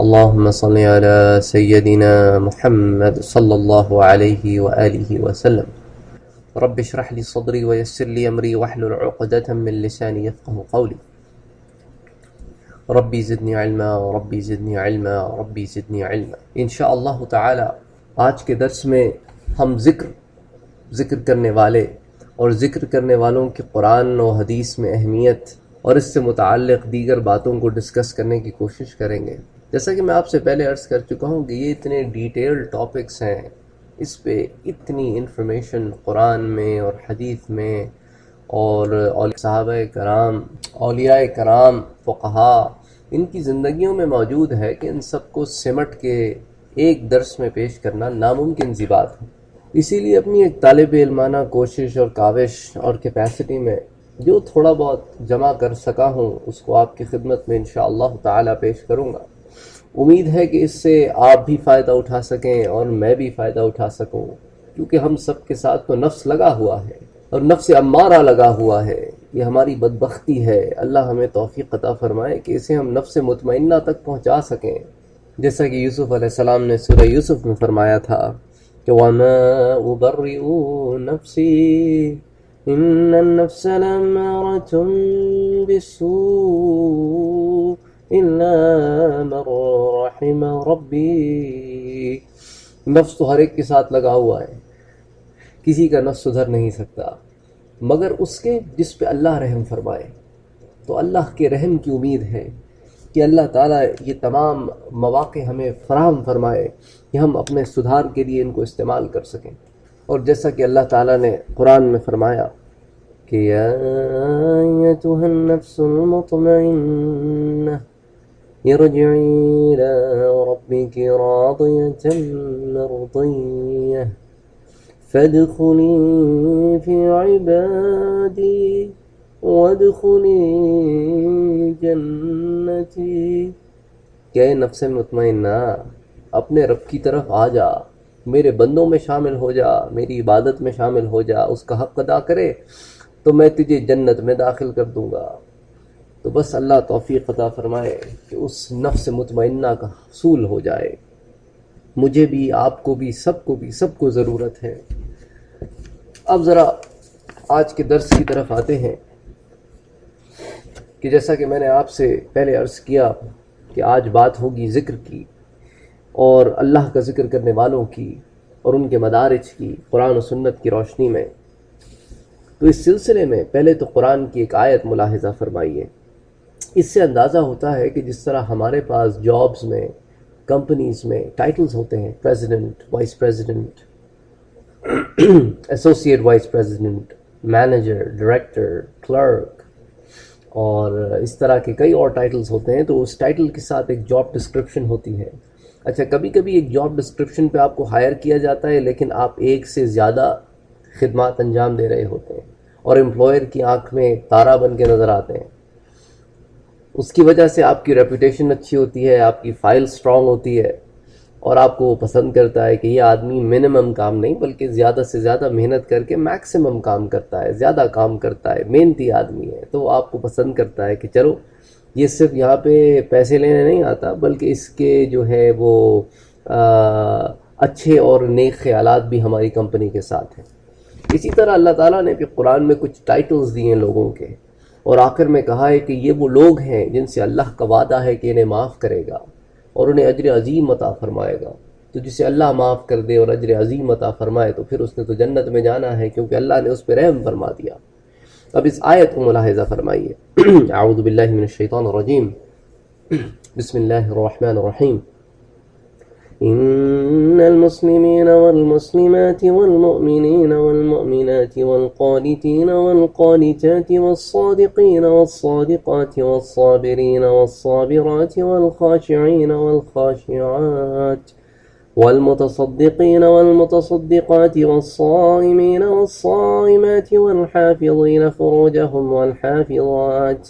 اللهم صل على سيدنا محمد صلى الله عليه وآله وسلم. رب اشرح لي صدري ويسر لي أمري واحلل عقدة من لساني يفقه قولي. ربی زدنی علما ربی زدنی علما ربی زدنی علما. انشاءاللہ تعالی آج کے درس میں ہم ذکر کرنے والے اور ذکر کرنے والوں کی قرآن و حدیث میں اہمیت اور اس سے متعلق دیگر باتوں کو ڈسکس کرنے کی کوشش کریں گے. جیسا کہ میں آپ سے پہلے عرض کر چکا ہوں کہ یہ اتنے ڈیٹیل ٹاپکس ہیں، اس پہ اتنی انفارمیشن قرآن میں اور حدیث میں اور صحابہ کرام، اولیاء کرام، فقہا، ان کی زندگیوں میں موجود ہے کہ ان سب کو سمٹ کے ایک درس میں پیش کرنا ناممکن سی بات ہے. اسی لیے اپنی ایک طالب علمانہ کوشش اور کاوش اور کیپیسٹی میں جو تھوڑا بہت جمع کر سکا ہوں اس کو آپ کی خدمت میں انشاءاللہ تعالی پیش کروں گا. امید ہے کہ اس سے آپ بھی فائدہ اٹھا سکیں اور میں بھی فائدہ اٹھا سکوں، کیونکہ ہم سب کے ساتھ تو نفس لگا ہوا ہے اور نفس امارہ لگا ہوا ہے. یہ ہماری بدبختی ہے. اللہ ہمیں توفیق عطا فرمائے کہ اسے ہم نفس مطمئنہ تک پہنچا سکیں. جیسا کہ یوسف علیہ السلام نے سورہ یوسف میں فرمایا تھا کہ وَمَا أُبَرِّئُ نَفْسِي إِنَّ النَّفْسَ لَأَمَّارَةٌ بِالسُّوءِ إِلَّا مَن رَّحِمَ رَبِّي. نفس تو ہر ایک کے ساتھ لگا ہوا ہے، کسی کا نفس سدھر نہیں سکتا مگر اس کے جس پہ اللہ رحم فرمائے. تو اللہ کے رحم کی امید ہے کہ اللہ تعالیٰ یہ تمام مواقع ہمیں فراہم فرمائے کہ ہم اپنے سدھار کے لیے ان کو استعمال کر سکیں. اور جیسا کہ اللہ تعالیٰ نے قرآن میں فرمایا کہ یا ایتھا النفس المطمئنہ ارجعی الی ربک راضیۃ مرضیہ فادخلی فی عبادی وادخلی جنتی. کہ نفس مطمئنہ اپنے رب کی طرف آ جا، میرے بندوں میں شامل ہو جا، میری عبادت میں شامل ہو جا، اس کا حق ادا کرے تو میں تجھے جنت میں داخل کر دوں گا. تو بس اللہ توفیق عطا فرمائے کہ اس نفس مطمئنہ کا حصول ہو جائے. مجھے بھی، آپ کو بھی، سب کو ضرورت ہے. اب ذرا آج کے درس کی طرف آتے ہیں کہ جیسا کہ میں نے آپ سے پہلے عرض کیا کہ آج بات ہوگی ذکر کی اور اللہ کا ذکر کرنے والوں کی اور ان کے مدارج کی قرآن و سنت کی روشنی میں. تو اس سلسلے میں پہلے تو قرآن کی ایک آیت ملاحظہ فرمائیے. اس سے اندازہ ہوتا ہے کہ جس طرح ہمارے پاس جابز میں، کمپنیز میں ٹائٹلز ہوتے ہیں، president, vice president, associate vice president, manager, director, clerk اور اس طرح کے کئی اور ٹائٹلز ہوتے ہیں. تو اس ٹائٹل کے ساتھ ایک جاب ڈسکرپشن ہوتی ہے. اچھا، کبھی کبھی ایک جاب ڈسکرپشن پہ آپ کو ہائر کیا جاتا ہے لیکن آپ ایک سے زیادہ خدمات انجام دے رہے ہوتے ہیں اور امپلائر کی آنکھ میں تارا بن کے نظر آتے ہیں. اس کی وجہ سے آپ کی ریپوٹیشن اچھی ہوتی ہے، آپ کی فائل سٹرونگ ہوتی ہے اور آپ کو وہ پسند کرتا ہے کہ یہ آدمی منیمم کام نہیں بلکہ زیادہ سے زیادہ محنت کر کے میکسیمم کام کرتا ہے، زیادہ کام کرتا ہے، محنتی آدمی ہے. تو وہ آپ کو پسند کرتا ہے کہ چلو یہ صرف یہاں پہ پیسے لینے نہیں آتا بلکہ اس کے جو ہے وہ اچھے اور نیک خیالات بھی ہماری کمپنی کے ساتھ ہیں. اسی طرح اللہ تعالیٰ نے بھی قرآن میں کچھ ٹائٹلز دیے ہیں لوگوں کے اور آخر میں کہا ہے کہ یہ وہ لوگ ہیں جن سے اللہ کا وعدہ ہے کہ انہیں معاف کرے گا اور انہیں اجر عظیم عطا فرمائے گا. تو جسے اللہ معاف کر دے اور اجر عظیم عطا فرمائے تو پھر اس نے تو جنت میں جانا ہے کیونکہ اللہ نے اس پہ رحم فرما دیا. اب اس آیت کو ملاحظہ فرمائیے. اعوذ باللہ من الشیطان الرجیم، بسم اللہ الرحمن الرحیم. إن المسلمين والمسلمات والمؤمنين والمؤمنات والقانتين والقانتات والصادقين والصادقات والصابرين والصابرات والخاشعين والخاشعات والمتصدقين والمتصدقات والصائمين والصائمات والحافظين فروجهم والحافظات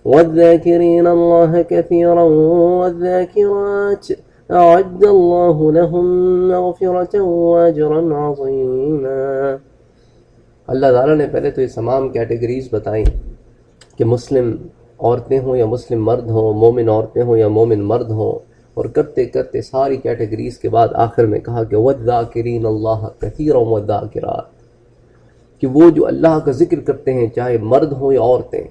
والذاكرين الله كثيرا والذاكرات اعد اللہ لہم مغفرۃ واجرا عظیما. اللہ تعالیٰ نے پہلے تو یہ تمام کیٹیگریز بتائیں کہ مسلم عورتیں ہوں یا مسلم مرد ہوں، مومن عورتیں ہوں یا مومن مرد ہوں، اور کرتے کرتے ساری کیٹیگریز کے بعد آخر میں کہا کہ وَالذَّاكِرِينَ اللَّهَ كَثِيرًا وَالذَّاكِرَاتِ، کہ وہ جو اللہ کا ذکر کرتے ہیں چاہے مرد ہوں یا عورتیں،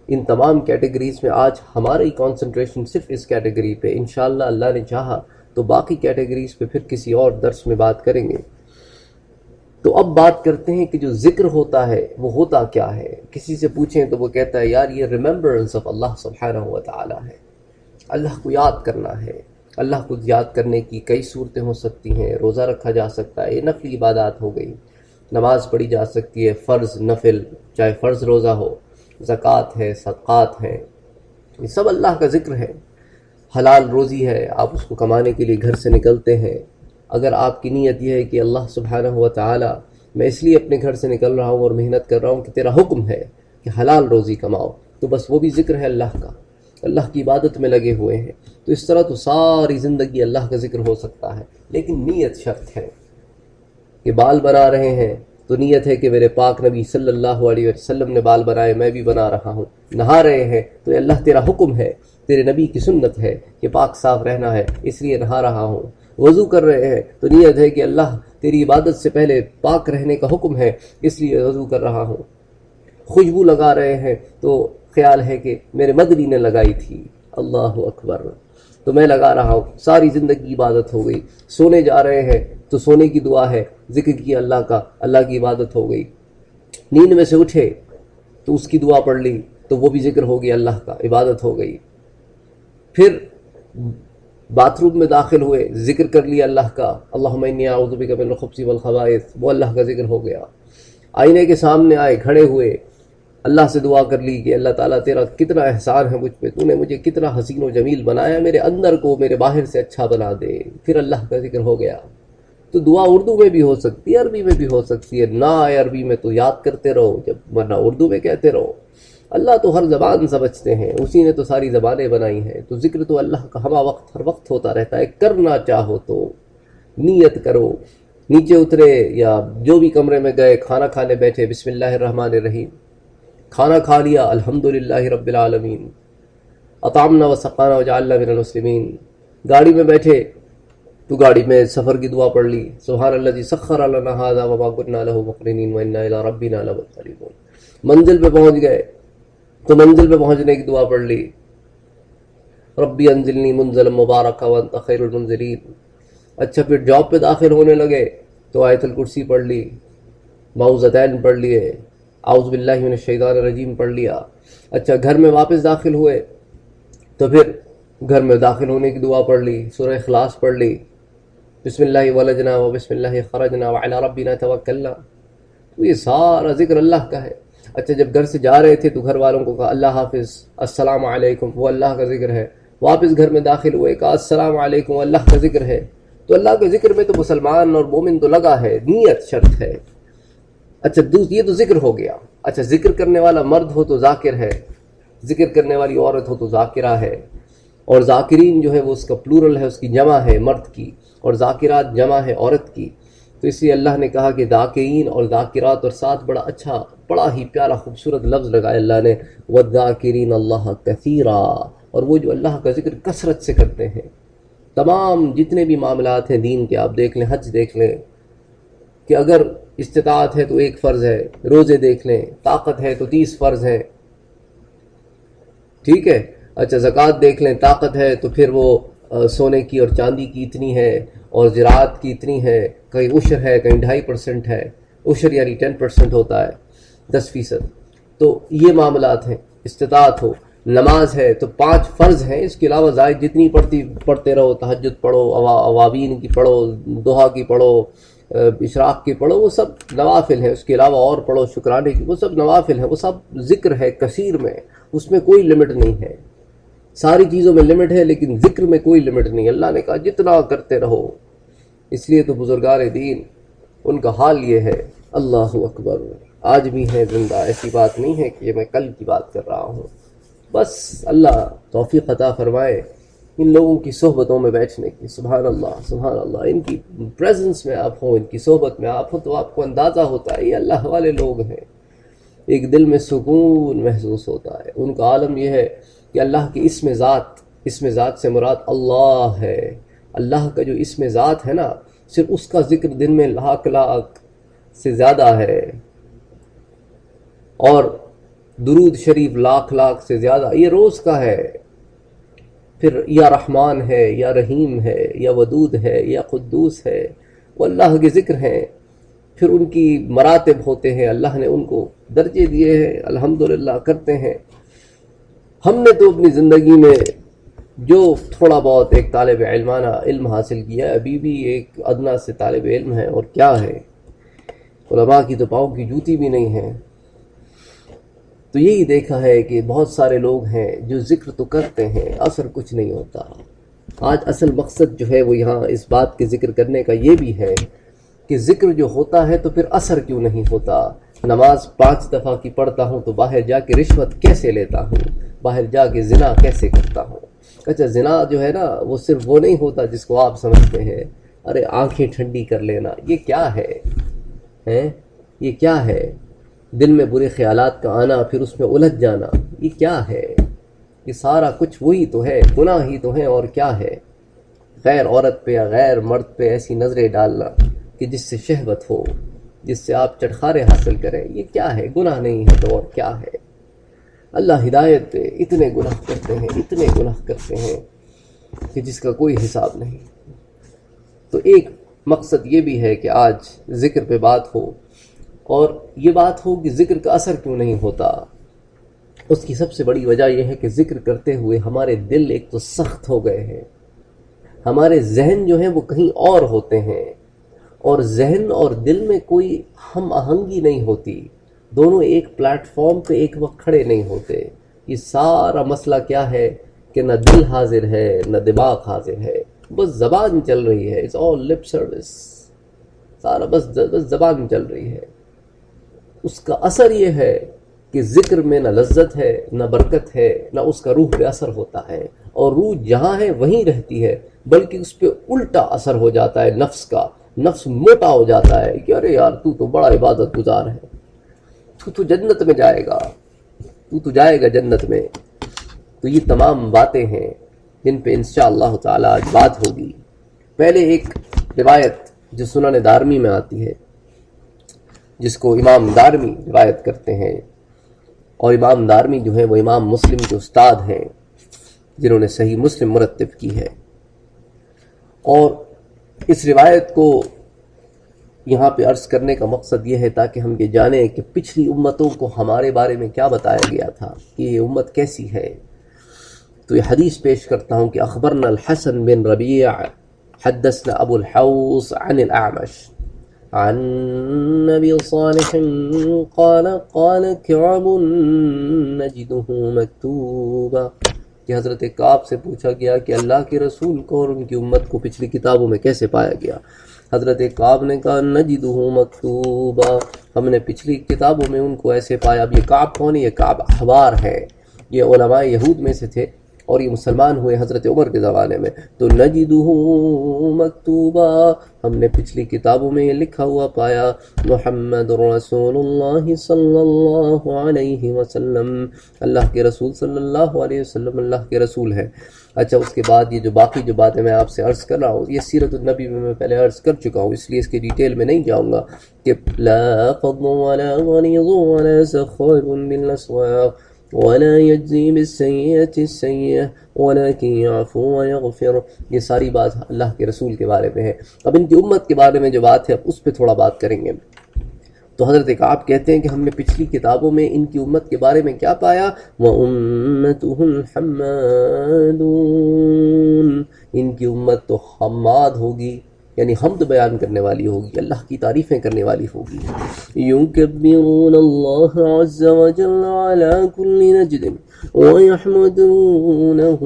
ان تمام کیٹیگریز میں آج ہماری کانسنٹریشن صرف اس کیٹیگری پہ، انشاءاللہ اللہ نے چاہا تو باقی کیٹیگریز پہ پھر کسی اور درس میں بات کریں گے۔ تو اب بات کرتے ہیں کہ جو ذکر ہوتا ہے وہ ہوتا کیا ہے۔ کسی سے پوچھیں تو وہ کہتا ہے یار یہ ریممبرنس آف اللہ سبحانہ و تعالی ہے، اللہ کو یاد کرنا ہے۔ اللہ کو یاد کرنے کی کئی صورتیں ہو سکتی ہیں، روزہ رکھا جا سکتا ہے، یہ نفلی عبادات ہو گئی، نماز پڑھی جا سکتی ہے، فرض نفل، چاہے فرض روزہ ہو، زکوٰۃ ہے، صدقات ہیں، یہ سب اللہ کا ذکر ہے۔ حلال روزی ہے، آپ اس کو کمانے کے لیے گھر سے نکلتے ہیں، اگر آپ کی نیت یہ ہے کہ اللہ سبحانہ و تعالی میں اس لیے اپنے گھر سے نکل رہا ہوں اور محنت کر رہا ہوں کہ تیرا حکم ہے کہ حلال روزی کماؤ، تو بس وہ بھی ذکر ہے اللہ کا، اللہ کی عبادت میں لگے ہوئے ہیں۔ تو اس طرح تو ساری زندگی اللہ کا ذکر ہو سکتا ہے، لیکن نیت شرط ہے کہ بال بنا رہے ہیں تو نیت ہے کہ میرے پاک نبی صلی اللہ علیہ وسلم نے بال بنائے، میں بھی بنا رہا ہوں۔ نہا رہے ہیں تو اللہ تیرا حکم ہے، تیرے نبی کی سنت ہے کہ پاک صاف رہنا ہے، اس لیے نہا رہا ہوں۔ وضو کر رہے ہیں تو نیت ہے کہ اللہ تیری عبادت سے پہلے پاک رہنے کا حکم ہے، اس لیے وضو کر رہا ہوں۔ خوشبو لگا رہے ہیں تو خیال ہے کہ میرے مدنی نے لگائی تھی، اللہ اکبر، تو میں لگا رہا ہوں، ساری زندگی عبادت ہو گئی۔ سونے جا رہے ہیں تو سونے کی دعا ہے، ذکر کیا اللہ کا، اللہ کی عبادت ہو گئی۔ نیند میں سے اٹھے تو اس کی دعا پڑھ لی تو وہ بھی ذکر ہو گیا، اللہ کا، عبادت ہو گئی۔ پھر باتھ روم میں داخل ہوئے، ذکر کر لیا اللہ کا، اللہم انی اعوذ بک من الخبث والخبائث، وہ اللہ کا ذکر ہو گیا۔ آئینے کے سامنے آئے، کھڑے ہوئے، اللہ سے دعا کر لی کہ اللہ تعالیٰ تیرا کتنا احسان ہے مجھ پہ، تو نے مجھے کتنا حسین و جمیل بنایا، میرے اندر کو میرے باہر سے اچھا بنا دے، پھر اللہ کا ذکر ہو گیا۔ تو دعا اردو میں بھی ہو سکتی ہے، عربی میں بھی ہو سکتی ہے، نہ آئے عربی میں تو یاد کرتے رہو، جب ورنہ اردو میں کہتے رہو۔ اللہ تو ہر زبان سمجھتے ہیں، اسی نے تو ساری زبانیں بنائی ہیں، تو ذکر تو اللہ کا ہمہ وقت ہر وقت ہوتا رہتا ہے۔ کرنا چاہو تو نیت کرو، نیچے اترے یا جو بھی کمرے میں گئے، کھانا کھانے بیٹھے، بسم اللہ الرحمن الرحیم، کھانا کھا لیا، الحمدللہ رب العالمین، اطعمنا وسقانا وجعلنا من المسلمین۔ گاڑی میں بیٹھے تو گاڑی میں سفر کی دعا پڑھ لی، سبحان الذی سخر لنا ھذا وما كنا له مقرنین وانا الی ربنا لمنقلبون۔ منزل پہ پہنچ گئے تو منزل پہ پہنچنے کی دعا پڑھ لی، ربی انزلنی منزلا مبارکا وانت خیر المنزلین۔ اچھا پھر جاب پہ داخل ہونے لگے تو آیت الکرسی پڑھ لی، معوذتین پڑھ لیے، اعوذ باللہ من الشیطان الرجیم پڑھ لیا۔ اچھا گھر میں واپس داخل ہوئے تو پھر گھر میں داخل ہونے کی دعا پڑھ لی، سورہ اخلاص پڑھ لی، بسم اللہ ولجنا و بسم اللہ خرجنا وعلی ربنا توکلنا۔ تو یہ سارا ذکر اللہ کا ہے۔ اچھا جب گھر سے جا رہے تھے تو گھر والوں کو کہا اللہ حافظ، السلام علیکم، وہ اللہ کا ذکر ہے۔ واپس گھر میں داخل ہوئے، کہا السلام علیکم، اللہ کا ذکر ہے۔ تو اللہ کے ذکر میں تو مسلمان اور مومن تو لگا ہے، نیت شرط ہے۔ اچھا یہ تو ذکر ہو گیا۔ اچھا ذکر کرنے والا مرد ہو تو ذاکر ہے، ذکر کرنے والی عورت ہو تو ذاکرہ ہے، اور ذاکرین جو ہے وہ اس کا پلورل ہے، اس کی جمع ہے مرد کی، اور ذاکرات جمع ہے عورت کی۔ تو اس لیے اللہ نے کہا کہ ذاکرین اور ذاکرات، اور ساتھ بڑا اچھا، بڑا ہی پیارا خوبصورت لفظ لگایا اللہ نے، وَالذَّاكِرِينَ اللَّهَ كَثِيرًا، اور وہ جو اللہ کا ذکر کثرت سے کرتے ہیں۔ تمام جتنے بھی معاملات ہیں دین کے، آپ دیکھ لیں، حج دیکھ لیں کہ اگر استطاعت ہے تو 1 فرض ہے، روزے دیکھ لیں، طاقت ہے تو 30 فرض ہیں، ٹھیک ہے۔ اچھا زکوٰۃ دیکھ لیں، طاقت ہے تو پھر وہ سونے کی اور چاندی کی اتنی ہے، اور زراعت کی اتنی ہے، کہیں عشر ہے، کہیں 2.5% ہے، عشر یعنی 10% ہوتا ہے، 10%۔ تو یہ معاملات ہیں، استطاعت ہو۔ نماز ہے تو 5 فرض ہیں، اس کے علاوہ زائد جتنی پڑھتے رہو، تہجد پڑھو، اوابین کی پڑھو، دوحہ کی پڑھو، اشراق کی پڑھو، وہ سب نوافل ہیں۔ اس کے علاوہ اور پڑھو شکرانے کی، وہ سب نوافل ہیں، وہ سب ذکر ہے کثیر میں، اس میں کوئی لمٹ نہیں ہے۔ ساری چیزوں میں لمٹ ہے لیکن ذکر میں کوئی لمٹ نہیں۔ اللہ نے کہا جتنا کرتے رہو۔ اس لیے تو بزرگان دین، ان کا حال یہ ہے، اللہ اکبر، آج بھی ہے زندہ، ایسی بات نہیں ہے کہ میں کل کی بات کر رہا ہوں۔ بس اللہ توفیق عطا فرمائے ان لوگوں کی صحبتوں میں بیٹھنے کی، سبحان اللہ سبحان اللہ، ان کی پریزنس میں آپ ہوں، ان کی صحبت میں آپ ہوں تو آپ کو اندازہ ہوتا ہے یہ اللہ والے لوگ ہیں، ایک دل میں سکون محسوس ہوتا ہے۔ ان کا عالم یہ ہے کہ اللہ کی اسم ذات اسم ذات سے مراد اللہ ہے. اللہ کا جو اسم ذات ہے نا، صرف اس کا ذکر دن میں لاکھ سے زیادہ ہے، اور درود شریف لاکھ سے زیادہ، یہ روز کا ہے. پھر یا رحمان ہے، یا رحیم ہے، یا ودود ہے، یا قدوس ہے، وہ اللہ کے ذکر ہیں. پھر ان کی مراتب ہوتے ہیں، اللہ نے ان کو درجے دیے ہیں، الحمدللہ کرتے ہیں. ہم نے تو اپنی زندگی میں جو تھوڑا بہت ایک طالب علمانہ علم حاصل کیا ہے، ابھی بھی ایک ادنا سے طالب علم ہے، اور کیا ہے، علماء کی تو پاؤں کی جوتی بھی نہیں ہے. تو یہی دیکھا ہے کہ بہت سارے لوگ ہیں جو ذکر تو کرتے ہیں، اثر کچھ نہیں ہوتا. آج اصل مقصد جو ہے وہ یہاں اس بات کے ذکر کرنے کا یہ بھی ہے کہ ذکر جو ہوتا ہے تو پھر اثر کیوں نہیں ہوتا. نماز 5 دفعہ کی پڑھتا ہوں تو باہر جا کے رشوت کیسے لیتا ہوں، باہر جا کے زنا کیسے کرتا ہوں. اچھا، زنا جو ہے نا وہ صرف وہ نہیں ہوتا جس کو آپ سمجھتے ہیں، ارے آنکھیں ٹھنڈی کر لینا، یہ کیا ہے؟ یہ کیا ہے؟ دل میں برے خیالات کا آنا، پھر اس میں الجھ جانا، یہ کیا ہے؟ یہ سارا کچھ وہی تو ہے، گناہ ہی تو ہے، اور کیا ہے؟ غیر عورت پہ یا غیر مرد پہ ایسی نظریں ڈالنا کہ جس سے شہوت ہو، جس سے آپ چٹخارے حاصل کریں، یہ کیا ہے؟ گناہ نہیں ہے تو اور کیا ہے؟ اللہ ہدایت دے. اتنے گناہ کرتے ہیں، اتنے گناہ کرتے ہیں کہ جس کا کوئی حساب نہیں. تو ایک مقصد یہ بھی ہے کہ آج ذکر پہ بات ہو، اور یہ بات ہو کہ ذکر کا اثر کیوں نہیں ہوتا. اس کی سب سے بڑی وجہ یہ ہے کہ ذکر کرتے ہوئے ہمارے دل ایک تو سخت ہو گئے ہیں، ہمارے ذہن جو ہیں وہ کہیں اور ہوتے ہیں، اور ذہن اور دل میں کوئی ہم آہنگی نہیں ہوتی، دونوں ایک پلیٹ فارم پہ ایک وقت کھڑے نہیں ہوتے. یہ سارا مسئلہ کیا ہے کہ نہ دل حاضر ہے نہ دماغ حاضر ہے، بس زبان چل رہی ہے. اٹس آل لپ سروس، سارا بس زبان چل رہی ہے. اس کا اثر یہ ہے کہ ذکر میں نہ لذت ہے نہ برکت ہے، نہ اس کا روح پہ اثر ہوتا ہے، اور روح جہاں ہے وہیں رہتی ہے، بلکہ اس پہ الٹا اثر ہو جاتا ہے نفس کا. نفس موٹا ہو جاتا ہے کہ ارے یار تو بڑا عبادت گزار ہے، تو جنت میں جائے گا، تو جائے گا جنت میں. تو یہ تمام باتیں ہیں جن پہ انشاءاللہ تعالی آج بات ہوگی. پہلے ایک روایت جو سنن دارمی میں آتی ہے، جس کو امام دارمی روایت کرتے ہیں، اور امام دارمی جو ہے وہ امام مسلم کے استاد ہیں جنہوں نے صحیح مسلم مرتب کی ہے. اور اس روایت کو یہاں پہ عرض کرنے کا مقصد یہ ہے تاکہ ہم یہ جانیں کہ پچھلی امتوں کو ہمارے بارے میں کیا بتایا گیا تھا، کہ یہ امت کیسی ہے. تو یہ حدیث پیش کرتا ہوں کہ اخبرنا الحسن بن ربیع حدثنا ابو الحوص عن الاعمش عن نبی صالح قال قال كعب نجده مكتوبا، کہ حضرت کعب سے پوچھا گیا کہ اللہ کے رسول کو اور ان کی امت کو پچھلی کتابوں میں کیسے پایا گیا. حضرت کعب نے کہا نجدہ مکتوبا، ہم نے پچھلی کتابوں میں ان کو ایسے پایا. اب یہ کعب کون ہے؟ یہ کعب احبار ہے، یہ علماء یہود میں سے تھے، اور یہ مسلمان ہوئے حضرت عمر کے زمانے میں. تو نجدہ مکتوبا، ہم نے پچھلی کتابوں میں یہ لکھا ہوا پایا محمد رسول اللہ صلی اللہ علیہ وسلم، اللہ کے رسول صلی اللہ علیہ وسلم اللہ کے رسول ہے. اچھا، اس کے بعد یہ جو باقی جو باتیں میں آپ سے عرض کر رہا ہوں، یہ سیرت النبی میں پہلے عرض کر چکا ہوں، اس لیے اس کے ڈیٹیل میں نہیں جاؤں گا. کہ لا فضل ولا غلیظ ولا سخاب بالاسواق ولا يجزي بالسيئة السيئة ولكن يعفو ويغفر، یہ ساری بات اللہ کے رسول کے بارے میں ہے. اب ان کی امت کے بارے میں جو بات ہے اب اس پہ تھوڑا بات کریں گے. تو حضرت کعب کہتے ہیں کہ ہم نے پچھلی کتابوں میں ان کی امت کے بارے میں کیا پایا، وَأُمَّتُهُ الْحَمَّادُونَ، ان کی امت تو حماد ہوگی، یعنی حمد بیان کرنے والی ہوگی، اللہ کی تعریفیں کرنے والی ہوگی. يُكَبِّرُونَ اللَّهَ عَزَّ وَجَلَّ عَلَى كُلِّ نَجْدٍ وَيَحْمُدُونَهُ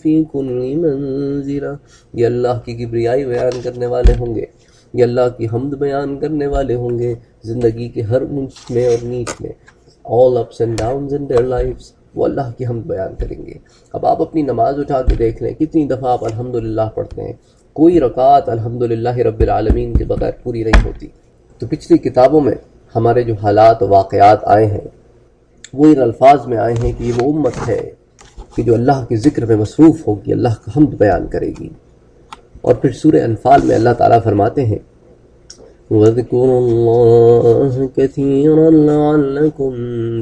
فِي كُلِّ مَنزِلَةٍ، یہ اللہ کی کبریائی بیان کرنے والے ہوں گے، یہ اللہ کی حمد بیان کرنے والے ہوں گے زندگی کے ہر اونچ میں اور نیچ میں. all ups and downs in their lives، وہ اللہ کی حمد بیان کریں گے. اب آپ اپنی نماز اٹھا کے دیکھ لیں کتنی دفعہ آپ الحمدللہ پڑھتے ہیں، کوئی رکعت الحمدللہ رب العالمین کے بغیر پوری نہیں ہوتی. تو پچھلی کتابوں میں ہمارے جو حالات و واقعات آئے ہیں وہ ان الفاظ میں آئے ہیں کہ یہ وہ امت ہے کہ جو اللہ کے ذکر میں مصروف ہوگی، اللہ کا حمد بیان کرے گی۔ اور پھر سورہ انفال میں اللہ تعالیٰ فرماتے ہیں وَاذْكُرُوا اللَّهَ كَثِيرًا لَعَلَّكُمْ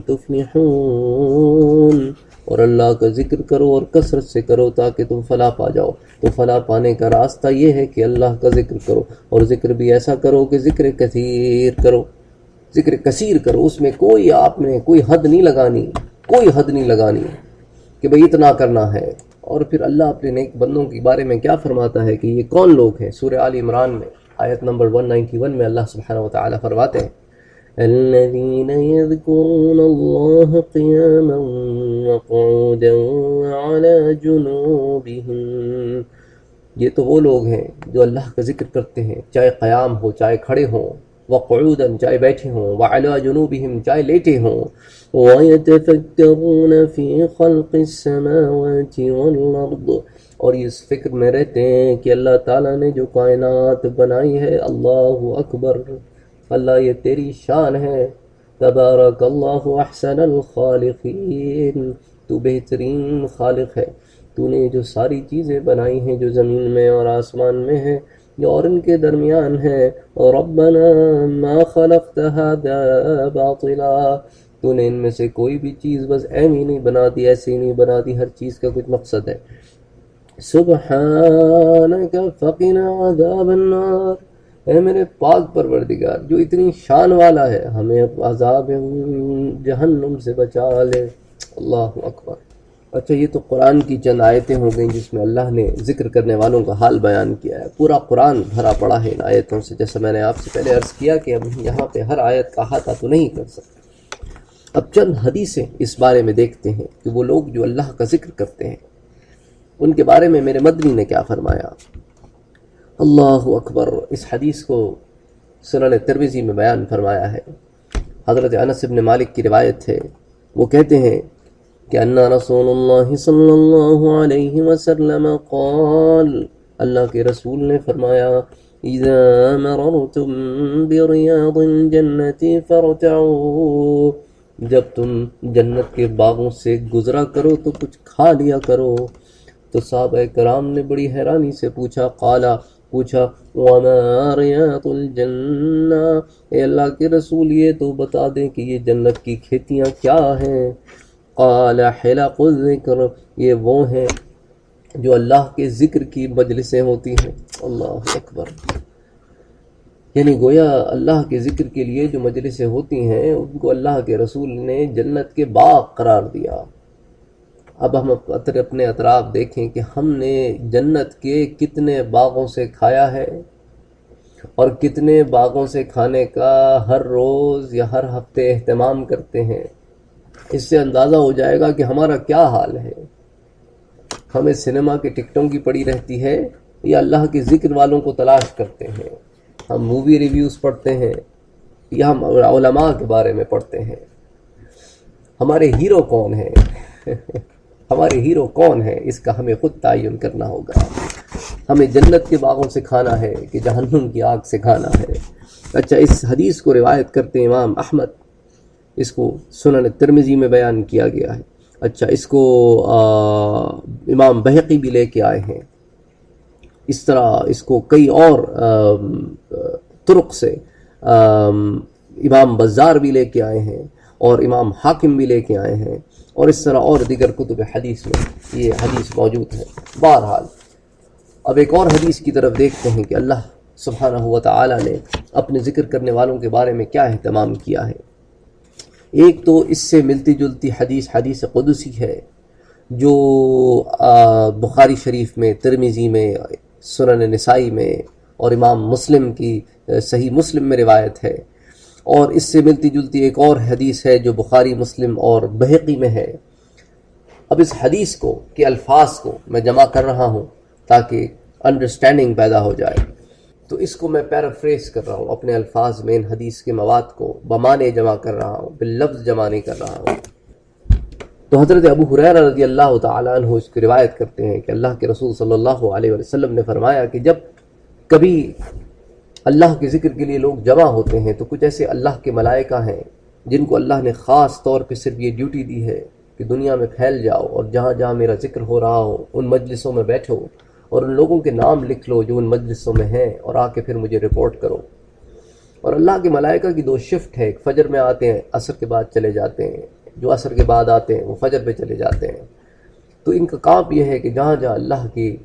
تُفْلِحُونَ، اور اللہ کا ذکر کرو اور کثرت سے کرو تاکہ تم فلاح پا جاؤ۔ تو فلاح پانے کا راستہ یہ ہے کہ اللہ کا ذکر کرو، اور ذکر بھی ایسا کرو کہ ذکر کثیر کرو، ذکر کثیر کرو۔ اس میں آپ نے کوئی حد نہیں لگانی، کوئی حد نہیں لگانی کہ بھئی اتنا کرنا ہے۔ اور پھر اللہ اپنے نیک بندوں کے بارے میں کیا فرماتا ہے کہ یہ کون لوگ ہیں؟ سورہ آل عمران میں آیت نمبر 191 میں اللہ سبحانہ وتعالی فرماتے ہیں الذين يذكرون الله قياما وقعودا وعلى جنوبهم، یہ تو وہ لوگ ہیں جو اللہ کا ذکر کرتے ہیں، چاہے قیام ہو، چاہے کھڑے ہوں، وقعودا چاہے بیٹھے ہوں، وعلى جنوبهم چاہے لیٹے ہوں، ويتفكرون في خلق السماوات والأرض، اور اس فکر میں رہتے ہیں کہ اللہ تعالیٰ نے جو کائنات بنائی ہے، اللہ اکبر، اللہ یہ تیری شان ہے، تبارک اللہ احسن الخالقین، تو بہترین خالق ہے، تو نے جو ساری چیزیں بنائی ہیں جو زمین میں اور آسمان میں ہیں اور ان کے درمیان ہے، ربنا ما خلقت هذا باطلا، تو نے ان میں سے کوئی بھی چیز بس ایمی نہیں بنا دی، ایسی نہیں بنا دی، ہر چیز کا کچھ مقصد ہے۔ سبحانک فقنا عذاب النار، اے میرے پاک پروردگار جو اتنی شان والا ہے، ہمیں عذاب جہنم سے بچا لے۔ اللہ اکبر۔ اچھا، یہ تو قرآن کی چند آیتیں ہو گئیں جس میں اللہ نے ذکر کرنے والوں کا حال بیان کیا ہے۔ پورا قرآن بھرا پڑا ہے ان آیتوں سے، جیسا میں نے آپ سے پہلے عرض کیا کہ ہم یہاں پہ ہر آیت کا احاطہ تو نہیں کر سکتے۔ اب چند حدیثیں اس بارے میں دیکھتے ہیں کہ وہ لوگ جو اللہ کا ذکر کرتے ہیں ان کے بارے میں میرے مدنی نے کیا فرمایا۔ اللہ اکبر۔ اس حدیث کو سنن ترمذی میں بیان فرمایا ہے۔ حضرت انس بن مالک کی روایت ہے، وہ کہتے ہیں کہ ان رسول اللہ صلی اللہ علیہ وسلم قال، اللہ کے رسول نے فرمایا اذا مررتم بریاض الجنة فارتعوا، جب تم جنت کے باغوں سے گزرا کرو تو کچھ کھا لیا کرو۔ تو صحابہ کرام نے بڑی حیرانی سے پوچھا، پوچھا وما ریاض الجنہ، اے اللہ کے رسول یہ تو بتا دیں کہ یہ جنت کی کھیتیاں کیا ہیں؟ قال حلق الذکر، یہ وہ ہیں جو اللہ کے ذکر کی مجلسیں ہوتی ہیں۔ اللہ اکبر۔ یعنی گویا اللہ کے ذکر کے لیے جو مجلسیں ہوتی ہیں ان کو اللہ کے رسول نے جنت کے باغ قرار دیا۔ اب ہم اپنے اطراف دیکھیں کہ ہم نے جنت کے کتنے باغوں سے کھایا ہے اور کتنے باغوں سے کھانے کا ہر روز یا ہر ہفتے اہتمام کرتے ہیں۔ اس سے اندازہ ہو جائے گا کہ ہمارا کیا حال ہے۔ ہمیں سنیما کے ٹکٹوں کی پڑی رہتی ہے یا اللہ کے ذکر والوں کو تلاش کرتے ہیں؟ ہم مووی ریویوز پڑھتے ہیں یا ہم علماء کے بارے میں پڑھتے ہیں؟ ہمارے ہیرو کون ہیں؟ ہمارے ہیرو کون ہیں؟ اس کا ہمیں خود تعین کرنا ہوگا۔ ہمیں جنت کے باغوں سے کھانا ہے کہ جہنم کی آگ سے کھانا ہے؟ اچھا، اس حدیث کو روایت کرتے ہیں امام احمد، اس کو سنن ترمذی میں بیان کیا گیا ہے۔ اچھا، اس کو امام بہقی بھی لے کے آئے ہیں۔ اس طرح اس کو کئی اور طرق سے امام بزار بھی لے کے آئے ہیں اور امام حاکم بھی لے کے آئے ہیں، اور اس طرح اور دیگر کتب حدیث میں یہ حدیث موجود ہے۔ بہرحال اب ایک اور حدیث کی طرف دیکھتے ہیں کہ اللہ سبحانہ و تعالی نے اپنے ذکر کرنے والوں کے بارے میں کیا اہتمام کیا ہے۔ ایک تو اس سے ملتی جلتی حدیث قدسی ہے جو بخاری شریف میں، ترمذی میں، سنن نسائی میں اور امام مسلم کی صحیح مسلم میں روایت ہے، اور اس سے ملتی جلتی ایک اور حدیث ہے جو بخاری، مسلم اور بہقی میں ہے۔ اب اس حدیث کو کے الفاظ کو میں جمع کر رہا ہوں تاکہ انڈرسٹینڈنگ پیدا ہو جائے، تو اس کو میں پیرافریز کر رہا ہوں، اپنے الفاظ میں ان حدیث کے مواد کو بمعنی جمع کر رہا ہوں، باللفظ جمع نہیں کر رہا ہوں۔ تو حضرت ابو ہریرہ رضی اللہ تعالیٰ عنہ اس کی روایت کرتے ہیں کہ اللہ کے رسول صلی اللہ علیہ وسلم نے فرمایا کہ جب کبھی اللہ کے ذکر کے لیے لوگ جمع ہوتے ہیں تو کچھ ایسے اللہ کے ملائکہ ہیں جن کو اللہ نے خاص طور پہ صرف یہ ڈیوٹی دی ہے کہ کہ دنیا میں پھیل جاؤ اور جہاں جہاں میرا ذکر ہو رہا ہو ان مجلسوں میں بیٹھو اور ان لوگوں کے نام لکھ لو جو ان مجلسوں میں ہیں، اور آ کے پھر مجھے رپورٹ کرو۔ اور اللہ کے ملائکہ کی 2 شفٹ ہے، ایک فجر میں آتے ہیں، عصر کے بعد چلے جاتے ہیں، جو عصر کے بعد آتے ہیں وہ فجر پہ چلے جاتے ہیں۔ تو ان کا کام یہ ہے کہ جہاں جہاں اللہ کی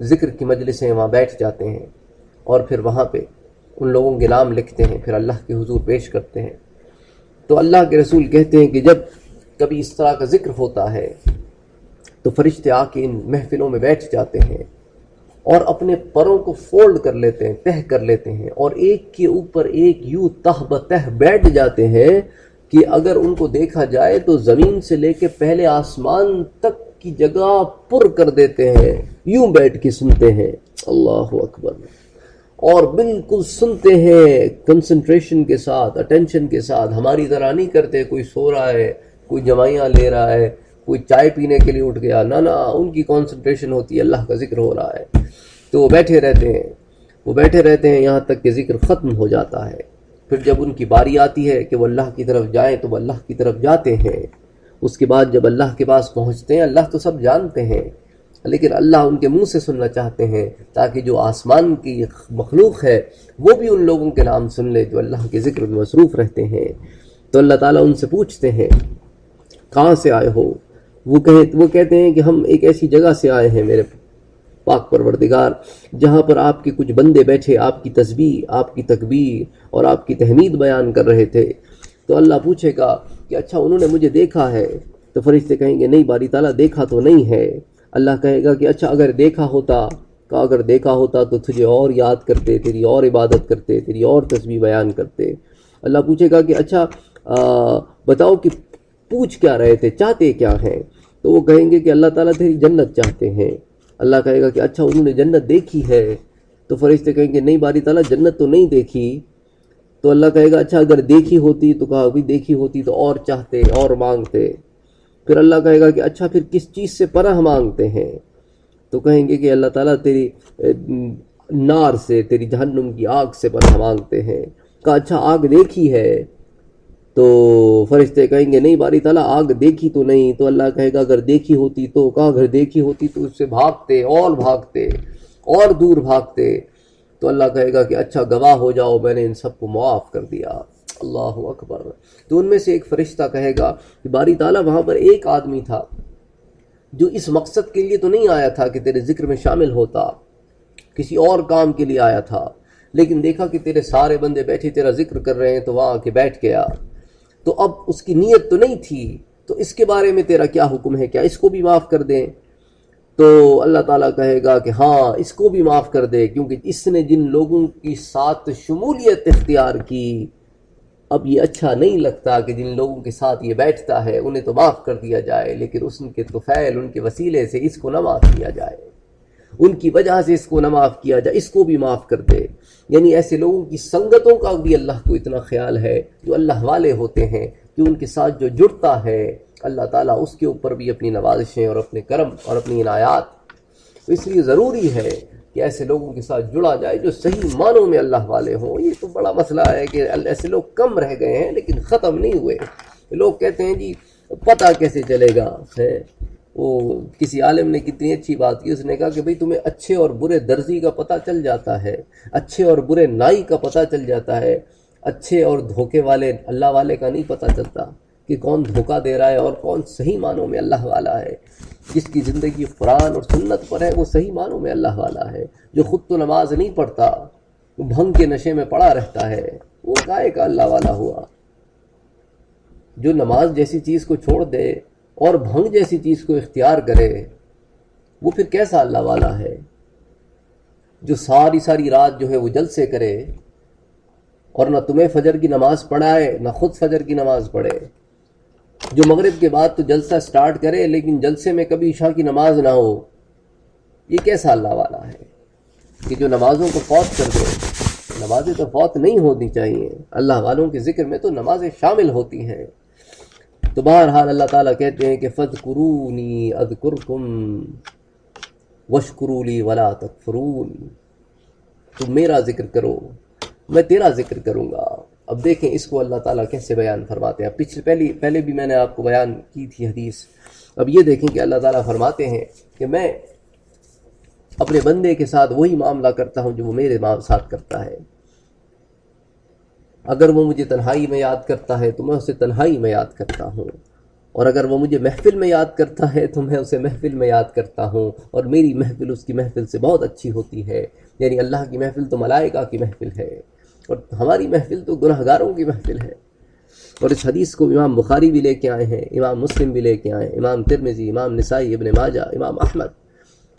ذکر کی مجلسیں وہاں بیٹھ جاتے ہیں اور پھر وہاں پہ ان لوگوں کے نام لکھتے ہیں، پھر اللہ کے حضور پیش کرتے ہیں۔ تو اللہ کے رسول کہتے ہیں کہ جب کبھی اس طرح کا ذکر ہوتا ہے تو فرشتے آ کے ان محفلوں میں بیٹھ جاتے ہیں اور اپنے پروں کو فولڈ کر لیتے ہیں، تہہ کر لیتے ہیں، اور ایک کے اوپر ایک یوں تہ بتہ بیٹھ جاتے ہیں کہ اگر ان کو دیکھا جائے تو زمین سے لے کے پہلے آسمان تک کی جگہ پر کر دیتے ہیں، یوں بیٹھ کے سنتے ہیں۔ اللہ اکبر! اور بالکل سنتے ہیں کنسنٹریشن کے ساتھ، اٹینشن کے ساتھ، ہماری طرح نہیں کرتے کوئی سو رہا ہے، کوئی جوائیاں لے رہا ہے، کوئی چائے پینے کے لیے اٹھ گیا، نہ ان کی کنسنٹریشن ہوتی ہے، اللہ کا ذکر ہو رہا ہے تو وہ بیٹھے رہتے ہیں یہاں تک کہ ذکر ختم ہو جاتا ہے۔ پھر جب ان کی باری آتی ہے کہ وہ اللہ کی طرف جائیں تو وہ اللہ کی طرف جاتے ہیں۔ اس کے بعد جب اللہ کے پاس پہنچتے ہیں، اللہ تو سب جانتے ہیں لیکن اللہ ان کے منہ سے سننا چاہتے ہیں تاکہ جو آسمان کی مخلوق ہے وہ بھی ان لوگوں کے نام سن لے جو اللہ کے ذکر میں مصروف رہتے ہیں۔ تو اللہ تعالیٰ ان سے پوچھتے ہیں کہاں سے آئے ہو؟ وہ کہتے ہیں کہ ہم ایک ایسی جگہ سے آئے ہیں میرے پاک پروردگار جہاں پر آپ کے کچھ بندے بیٹھے آپ کی تسبیح، آپ کی تکبیر اور آپ کی تحمید بیان کر رہے تھے۔ تو اللہ پوچھے گا کہ اچھا انہوں نے مجھے دیکھا ہے؟ تو فرشتے کہیں گے نہیں باری تعالیٰ دیکھا تو نہیں ہے۔ اللہ کہے گا کہ اچھا اگر دیکھا ہوتا تو تجھے اور یاد کرتے، تیری اور عبادت کرتے، تیری اور تسبیح بیان کرتے۔ اللہ پوچھے گا کہ اچھا بتاؤ کہ پوچھ کیا رہے تھے، چاہتے کیا ہیں؟ تو وہ کہیں گے کہ اللہ تعالیٰ تیری جنت چاہتے ہیں۔ اللہ کہے گا کہ اچھا انہوں نے جنت دیکھی ہے؟ تو فرشتے کہیں گے نہیں باری تعالیٰ جنت تو نہیں دیکھی۔ تو اللہ کہے گا اچھا اگر دیکھی ہوتی تو کہا بھی دیکھی ہوتی تو اور چاہتے اور مانگتے۔ پھر اللہ کہے گا کہ اچھا پھر کس چیز سے پناہ مانگتے ہیں؟ تو کہیں گے کہ اللہ تعالیٰ تیری نار سے، تیری جہنم کی آگ سے پناہ مانگتے ہیں۔ کہا اچھا آگ دیکھی ہے؟ تو فرشتے کہیں گے نہیں باری تعالیٰ آگ دیکھی تو نہیں۔ تو اللہ کہے گا اگر دیکھی ہوتی تو، کہا اگر دیکھی ہوتی تو اس سے بھاگتے اور دور بھاگتے۔ تو اللہ کہے گا کہ اچھا گواہ ہو جاؤ میں نے ان سب کو معاف کر دیا۔ اللہ اکبر! تو ان میں سے ایک فرشتہ کہے گا کہ باری تعالیٰ وہاں پر ایک آدمی تھا جو اس مقصد کے لیے تو نہیں آیا تھا کہ تیرے ذکر میں شامل ہوتا، کسی اور کام کے لیے آیا تھا، لیکن دیکھا کہ تیرے سارے بندے بیٹھے تیرا ذکر کر رہے ہیں تو وہاں آ کے بیٹھ گیا۔ تو اب اس کی نیت تو نہیں تھی، تو اس کے بارے میں تیرا کیا حکم ہے؟ کیا اس کو بھی معاف کر دیں؟ تو اللہ تعالیٰ کہے گا کہ ہاں اس کو بھی معاف کر دے، کیونکہ اس نے جن لوگوں کی ساتھ شمولیت اختیار کی اب یہ اچھا نہیں لگتا کہ جن لوگوں کے ساتھ یہ بیٹھتا ہے انہیں تو معاف کر دیا جائے، لیکن اس کے طفیل، ان کے وسیلے سے اس کو نہ معاف کیا جائے، ان کی وجہ سے اس کو نہ معاف کیا جائے، اس کو بھی معاف کر دے۔ یعنی ایسے لوگوں کی سنگتوں کا بھی اللہ کو اتنا خیال ہے جو اللہ والے ہوتے ہیں کہ ان کے ساتھ جو جڑتا ہے اللہ تعالیٰ اس کے اوپر بھی اپنی نوازشیں اور اپنے کرم اور اپنی عنایات۔ تو اس لیے ضروری ہے کہ ایسے لوگوں کے ساتھ جڑا جائے جو صحیح معنوں میں اللہ والے ہوں۔ یہ تو بڑا مسئلہ ہے کہ ایسے لوگ کم رہ گئے ہیں لیکن ختم نہیں ہوئے۔ لوگ کہتے ہیں جی پتہ کیسے چلے گا ہے؟ وہ کسی عالم نے کتنی اچھی بات کی، اس نے کہا کہ بھئی تمہیں اچھے اور برے درزی کا پتہ چل جاتا ہے، اچھے اور برے نائی کا پتہ چل جاتا ہے، اچھے اور دھوکے والے اللہ والے کا نہیں پتہ چلتا کہ کون دھوکہ دے رہا ہے اور کون صحیح معنوں میں اللہ والا ہے۔ جس کی زندگی قرآن اور سنت پر ہے وہ صحیح معنوں میں اللہ والا ہے۔ جو خود تو نماز نہیں پڑھتا، وہ بھنگ کے نشے میں پڑا رہتا ہے، وہ کائے کا اللہ والا ہوا؟ جو نماز جیسی چیز کو چھوڑ دے اور بھنگ جیسی چیز کو اختیار کرے وہ پھر کیسا اللہ والا ہے؟ جو ساری رات جو ہے وہ جلسے کرے اور نہ تمہیں فجر کی نماز پڑھائے نہ خود فجر کی نماز پڑھے، جو مغرب کے بعد تو جلسہ سٹارٹ کرے لیکن جلسے میں کبھی عشاء کی نماز نہ ہو، یہ کیسا اللہ والا ہے کہ جو نمازوں کو فوت کر دے؟ نمازیں تو فوت نہیں ہونی چاہیے، اللہ والوں کے ذکر میں تو نمازیں شامل ہوتی ہیں۔ تو بہرحال اللہ تعالیٰ کہتے ہیں کہ فَاذْكُرُونِي أَذْكُرْكُمْ وَاشْكُرُوا لِي وَلَا تَكْفُرُونِ، تم میرا ذکر کرو میں تیرا ذکر کروں گا، اب دیکھیں اس کو اللہ تعالیٰ کیسے بیان فرماتے ہیں. پہلے بھی میں نے آپ کو بیان کی تھی حدیث. اب یہ دیکھیں کہ اللہ تعالیٰ فرماتے ہیں کہ میں اپنے بندے کے ساتھ وہی معاملہ کرتا ہوں جو وہ میرے ساتھ کرتا ہے. اگر وہ مجھے تنہائی میں یاد کرتا ہے تو میں اسے تنہائی میں یاد کرتا ہوں، اور اگر وہ مجھے محفل میں یاد کرتا ہے تو میں اسے محفل میں یاد کرتا ہوں، اور میری محفل اس کی محفل سے بہت اچھی ہوتی ہے. یعنی اللہ کی محفل تو ملائکہ کی محفل ہے، اور ہماری محفل تو گناہگاروں کی محفل ہے. اور اس حدیث کو امام بخاری بھی لے کے آئے ہیں، امام مسلم بھی لے کے آئے ہیں، امام ترمذی، امام نسائی، ابن ماجہ، امام احمد،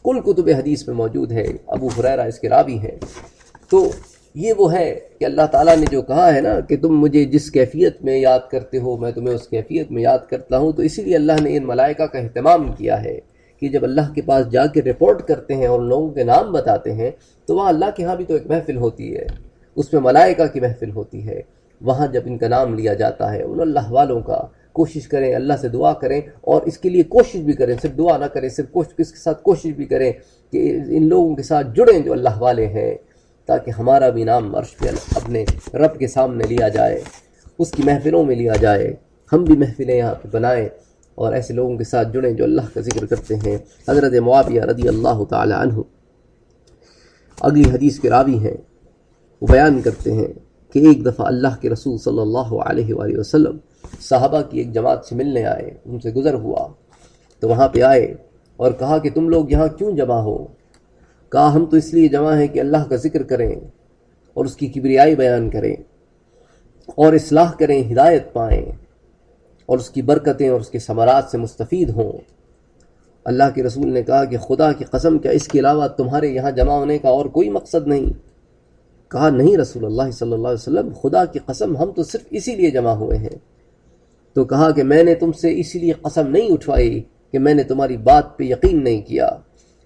کل کتب حدیث میں موجود ہے. ابو ہریرہ اس کے راوی ہیں. تو یہ وہ ہے کہ اللہ تعالیٰ نے جو کہا ہے نا کہ تم مجھے جس کیفیت میں یاد کرتے ہو میں تمہیں اس کیفیت میں یاد کرتا ہوں. تو اسی لیے اللہ نے ان ملائکہ کا اہتمام کیا ہے کہ جب اللہ کے پاس جا کے رپورٹ کرتے ہیں اور لوگوں کے نام بتاتے ہیں تو وہاں اللہ کے ہاں بھی تو ایک محفل ہوتی ہے، اس میں ملائکہ کی محفل ہوتی ہے. وہاں جب ان کا نام لیا جاتا ہے ان اللہ والوں کا، کوشش کریں اللہ سے دعا کریں، اور اس کے لیے کوشش بھی کریں، صرف دعا نہ کریں، صرف اس کے ساتھ کوشش بھی کریں کہ ان لوگوں کے ساتھ جڑیں جو اللہ والے ہیں، تاکہ ہمارا بھی نام عرش پہ اپنے رب کے سامنے لیا جائے، اس کی محفلوں میں لیا جائے. ہم بھی محفلیں یہاں پہ بنائیں اور ایسے لوگوں کے ساتھ جڑیں جو اللہ کا ذکر کرتے ہیں. حضرت معاویہ رضی اللہ تعالی عنہ اگلی حدیث کے راوی ہیں. وہ بیان کرتے ہیں کہ ایک دفعہ اللہ کے رسول صلی اللہ علیہ وآلہ وسلم صحابہ کی ایک جماعت سے ملنے آئے، ان سے گزر ہوا تو وہاں پہ آئے اور کہا کہ تم لوگ یہاں کیوں جمع ہو؟ کہا ہم تو اس لیے جمع ہیں کہ اللہ کا ذکر کریں اور اس کی کبریائی بیان کریں اور اصلاح کریں، ہدایت پائیں اور اس کی برکتیں اور اس کے ثمرات سے مستفید ہوں. اللہ کے رسول نے کہا کہ خدا کی قسم کیا اس کے علاوہ تمہارے یہاں جمع ہونے کا اور کوئی مقصد نہیں؟ کہا نہیں رسول اللہ صلی اللہ علیہ وسلم، خدا کی قسم ہم تو صرف اسی لیے جمع ہوئے ہیں. تو کہا کہ میں نے تم سے اسی لیے قسم نہیں اٹھوائی کہ میں نے تمہاری بات پہ یقین نہیں کیا،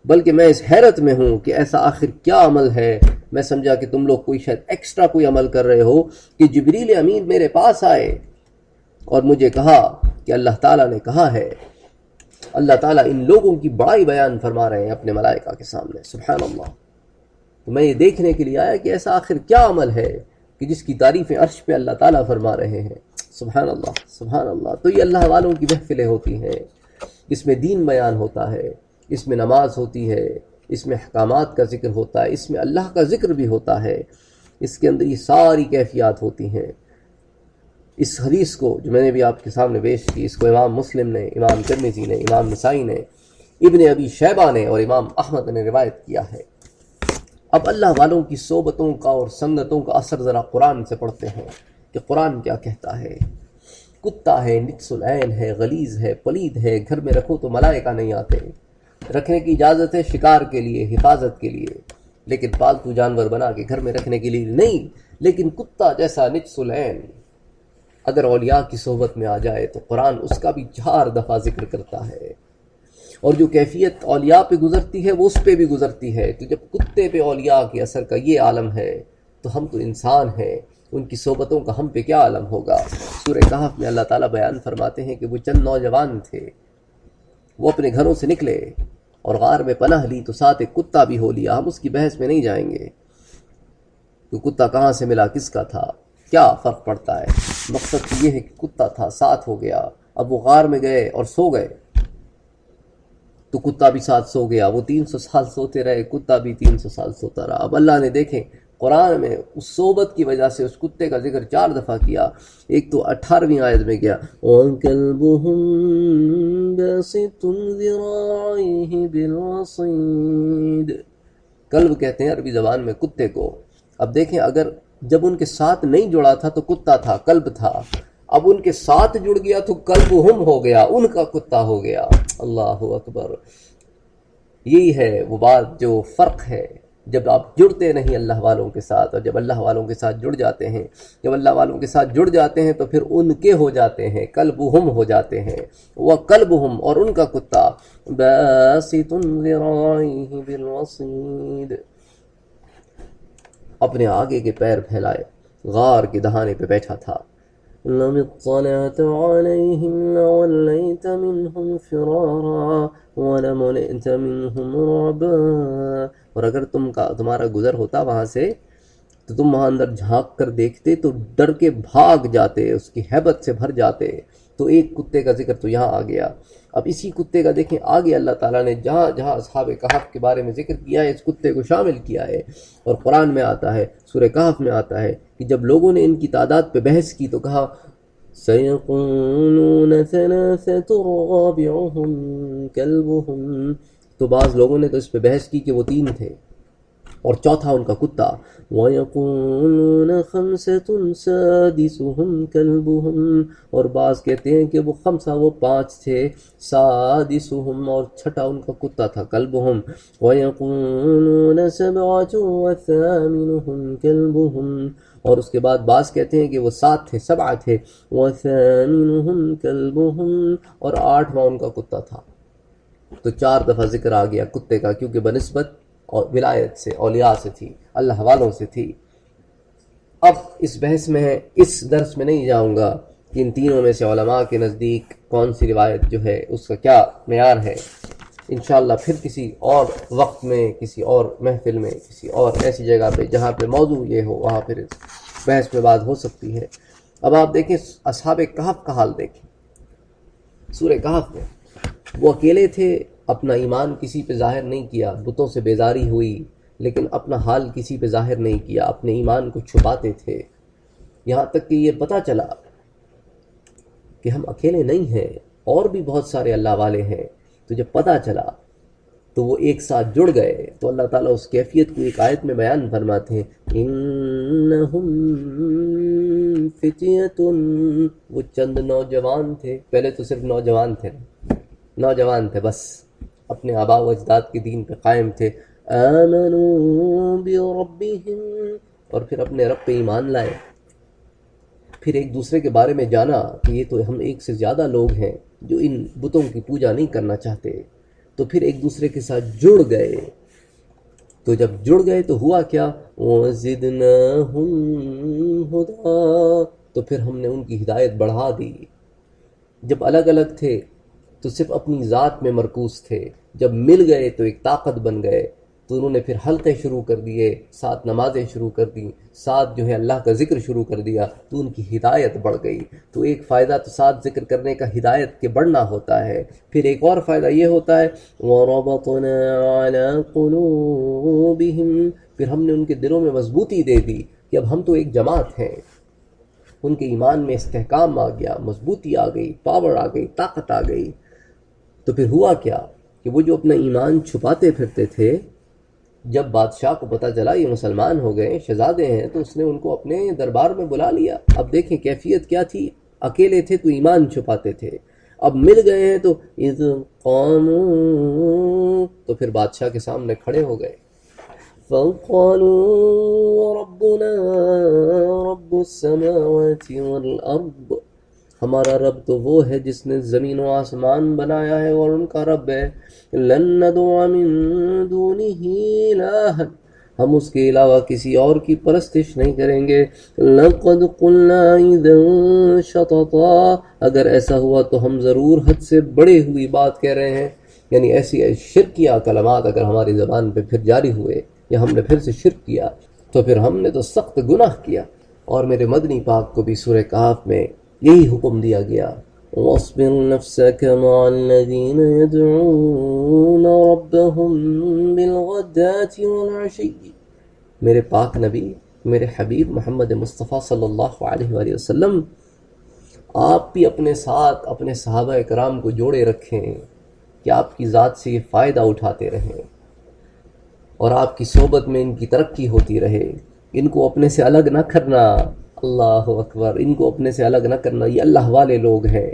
بلکہ میں اس حیرت میں ہوں کہ ایسا آخر کیا عمل ہے. میں سمجھا کہ تم لوگ کوئی شاید ایکسٹرا کوئی عمل کر رہے ہو کہ جبریل امین میرے پاس آئے اور مجھے کہا کہ اللہ تعالیٰ نے کہا ہے. اللہ تعالیٰ ان لوگوں کی بڑائی بیان فرما رہے ہیں اپنے ملائکہ کے سامنے. سبحان اللہ. تو میں یہ دیکھنے کے لیے آیا کہ ایسا آخر کیا عمل ہے کہ جس کی تعریفیں عرش پہ اللہ تعالیٰ فرما رہے ہیں. سبحان اللہ سبحان اللہ. تو یہ اللہ والوں کی محفلیں ہوتی ہیں، اس میں دین بیان ہوتا ہے، اس میں نماز ہوتی ہے، اس میں احکامات کا ذکر ہوتا ہے، اس میں اللہ کا ذکر بھی ہوتا ہے، اس کے اندر یہ ساری کیفیات ہوتی ہیں. اس حدیث کو جو میں نے بھی آپ کے سامنے پیش کی، اس کو امام مسلم نے، امام ترمذی نے، امام نسائی نے، ابن ابی شیبہ نے اور امام احمد نے روایت کیا ہے. اب اللہ والوں کی صحبتوں کا اور سنگتوں کا اثر ذرا قرآن سے پڑھتے ہیں کہ قرآن کیا کہتا ہے. کتا ہے، نجس العین ہے، غلیظ ہے، پلید ہے، گھر میں رکھو تو ملائکہ نہیں آتے. رکھنے کی اجازت ہے شکار کے لیے، حفاظت کے لیے، لیکن پالتو جانور بنا کے گھر میں رکھنے کے لیے نہیں. لیکن کتا جیسا نجس العین اگر اولیاء کی صحبت میں آ جائے تو قرآن اس کا بھی 4 دفعہ ذکر کرتا ہے، اور جو کیفیت اولیاء پہ گزرتی ہے وہ اس پہ بھی گزرتی ہے. تو جب کتے پہ اولیاء کے اثر کا یہ عالم ہے تو ہم تو انسان ہیں، ان کی صحبتوں کا ہم پہ کیا عالم ہوگا. سورہ کہف میں اللہ تعالیٰ بیان فرماتے ہیں کہ وہ چند نوجوان تھے، وہ اپنے گھروں سے نکلے اور غار میں پناہ لی تو ساتھ ایک کتا بھی ہو لیا. ہم اس کی بحث میں نہیں جائیں گے کہ کتا کہاں سے ملا، کس کا تھا، کیا فرق پڑتا ہے. مقصد یہ ہے کہ کتا تھا، ساتھ ہو گیا. اب وہ غار میں گئے اور سو گئے تو کتا بھی ساتھ سو گیا. وہ 300 سال سوتے رہے، کتا بھی 300 سال سوتا رہا. اب اللہ نے دیکھیں قرآن میں اس صحبت کی وجہ سے اس کتے کا ذکر 4 دفعہ کیا. ایک تو 18ویں آیت میں گیا وَكَلْبُهُمْ بَاسِطٌ ذِرَاعَيْهِ بِالْوَصِيدِ. کلب کہتے ہیں عربی زبان میں کتے کو. اب دیکھیں اگر جب ان کے ساتھ نہیں جڑا تھا تو کتا تھا، کلب تھا. اب ان کے ساتھ جڑ گیا تو کلبہم ہو گیا، ان کا کتا ہو گیا. اللہ اکبر. یہی ہے وہ بات جو فرق ہے جب آپ جڑتے نہیں اللہ والوں کے ساتھ، اور جب اللہ والوں کے ساتھ جڑ جاتے ہیں. جب اللہ والوں کے ساتھ جڑ جاتے ہیں تو پھر ان کے ہو جاتے ہیں، کلبہم ہو جاتے ہیں. وہ کلبہم اور ان کا کتا باسط ذراعیہ بالوصید، اپنے آگے کے پیر پھیلائے غار کے دہانے پہ بیٹھا تھا. لَوِ اطَّلَعْتَ عَلَيْهِمْ لَوَلَّيْتَ مِنْهُمْ فِرَارًا وَلَمُلِئْتَ مِنْهُمْ رُعْبًا. اور اگر تمہارا گزر ہوتا وہاں سے تو تم وہاں اندر جھانک کر دیکھتے تو ڈر کے بھاگ جاتے، اس کی ہیبت سے بھر جاتے۔ تو ایک کتے کا ذکر تو یہاں آ گیا۔ اب اسی کتے کا دیکھیں آگے اللہ تعالیٰ نے جہاں جہاں اصحاب کہف کے بارے میں ذکر کیا ہے اس کتے کو شامل کیا ہے، اور قرآن میں آتا ہے، سورہ کہف میں آتا ہے کہ جب لوگوں نے ان کی تعداد پہ بحث کی تو کہا سَيَقُولُونَ ثَلَاثَةٌ رَابِعُهُمْ كَلْبُهُمْ، تو بعض لوگوں نے تو اس پہ بحث کی کہ وہ 3 تھے اور چوتھا ان کا کتا۔ وَيَقُولُونَ خَمْسَةٌ سَادِسُهُمْ كَلْبُهُمْ، اور بعض کہتے ہیں کہ وہ 5 تھے، سادسہم، اور چھٹا ان کا کتا تھا کلبہم۔ وَيَقُولُونَ 7 وَثَامِنُهُمْ كَلْبُهُمْ، اور اس کے بعد بعض کہتے ہیں کہ وہ 7 تھے، 7 تھے، وَثَامِنُهُمْ كَلْبُهُمْ، اور 8واں ان کا کتا تھا۔ تو 4 دفعہ ذکر آ گیا کتے کا، کیونکہ بنسبت اور ولایت سے، اولیاء سے تھی، اللہ والوں سے تھی۔ اب اس بحث میں اس درس میں نہیں جاؤں گا کہ ان تینوں میں سے علماء کے نزدیک کون سی روایت جو ہے اس کا کیا معیار ہے۔ انشاءاللہ پھر کسی اور وقت میں، کسی اور محفل میں، کسی اور ایسی جگہ پہ جہاں پہ موضوع یہ ہو وہاں پھر بحث میں بات ہو سکتی ہے۔ اب آپ دیکھیں اصحاب کہف کا حال دیکھیں، سورہ کہف میں وہ اکیلے تھے، اپنا ایمان کسی پہ ظاہر نہیں کیا، بتوں سے بیزاری ہوئی، لیکن اپنا حال کسی پہ ظاہر نہیں کیا، اپنے ایمان کو چھپاتے تھے، یہاں تک کہ یہ پتہ چلا کہ ہم اکیلے نہیں ہیں، اور بھی بہت سارے اللہ والے ہیں۔ تو جب پتہ چلا تو وہ ایک ساتھ جڑ گئے، تو اللہ تعالیٰ اس کیفیت کو ایک آیت میں بیان فرماتے ہیں، انہم فتیۃ، وہ چند نوجوان تھے، پہلے تو صرف نوجوان تھے بس، اپنے آباء و اجداد کے دین پہ قائم تھے، آمنوا بربہم، اور پھر اپنے رب پہ ایمان لائے، پھر ایک دوسرے کے بارے میں جانا کہ یہ تو ہم ایک سے زیادہ لوگ ہیں جو ان بتوں کی پوجا نہیں کرنا چاہتے، تو پھر ایک دوسرے کے ساتھ جڑ گئے۔ تو جب جڑ گئے تو ہوا کیا، وَزِدْنَاهُمْ هُدًى، تو پھر ہم نے ان کی ہدایت بڑھا دی۔ جب الگ الگ تھے تو صرف اپنی ذات میں مرکوز تھے، جب مل گئے تو ایک طاقت بن گئے، تو انہوں نے پھر حلقے شروع کر دیے، ساتھ نمازیں شروع کر دیں، ساتھ جو ہے اللہ کا ذکر شروع کر دیا، تو ان کی ہدایت بڑھ گئی۔ تو ایک فائدہ تو ساتھ ذکر کرنے کا ہدایت کے بڑھنا ہوتا ہے، پھر ایک اور فائدہ یہ ہوتا ہے وَرَبَطْنَا عَلَىٰ قُلُوبِهِمْ، پھر ہم نے ان کے دلوں میں مضبوطی دے دی کہ اب ہم تو ایک جماعت ہیں، ان کے ایمان میں استحکام آ گیا، مضبوطی آ گئی، پاور آ گئی، طاقت آ گئی۔ تو پھر ہوا کیا کہ وہ جو اپنا ایمان چھپاتے پھرتے تھے، جب بادشاہ کو پتہ چلا یہ مسلمان ہو گئے، شہزادے ہیں، تو اس نے ان کو اپنے دربار میں بلا لیا۔ اب دیکھیں کیفیت کیا تھی، اکیلے تھے تو ایمان چھپاتے تھے، اب مل گئے ہیں تو اذ قاموا، تو پھر بادشاہ کے سامنے کھڑے ہو گئے، فَقَالُوا رَبُّنَا رَبُّ السَّمَاوَاتِ وَالْأَرْضِ، ہمارا رب تو وہ ہے جس نے زمین و آسمان بنایا ہے اور ان کا رب ہے، لَن نَّدْعُوَ مِن دُونِهِ إِلَٰهًا، ہم اس کے علاوہ کسی اور کی پرستش نہیں کریں گے، لَقَدْ قُلْنَا إِذًا شَطَطًا، اگر ایسا ہوا تو ہم ضرور حد سے بڑی ہوئی بات کہہ رہے ہیں، یعنی ایسی شرکیہ کلمات اگر ہماری زبان پہ پھر جاری ہوئے یا ہم نے پھر سے شرک کیا تو پھر ہم نے تو سخت گناہ کیا۔ اور میرے مدنی پاک کو بھی سورہ کہف میں یہی حکم دیا گیا، وَاصْبِرْ نَفْسَكَ مَعَ الَّذِينَ يَدْعُونَ رَبَّهُمْ بِالْغَدَاةِ وَالْعَشِيِّ، میرے پاک نبی، میرے حبیب محمد مصطفیٰ صلی اللہ علیہ وآلہ وسلم، آپ بھی اپنے ساتھ اپنے صحابہ کرام کو جوڑے رکھیں کہ آپ کی ذات سے یہ فائدہ اٹھاتے رہیں اور آپ کی صحبت میں ان کی ترقی ہوتی رہے، ان کو اپنے سے الگ نہ کرنا، اللہ اکبر، ان کو اپنے سے الگ نہ کرنا، یہ اللہ والے لوگ ہیں،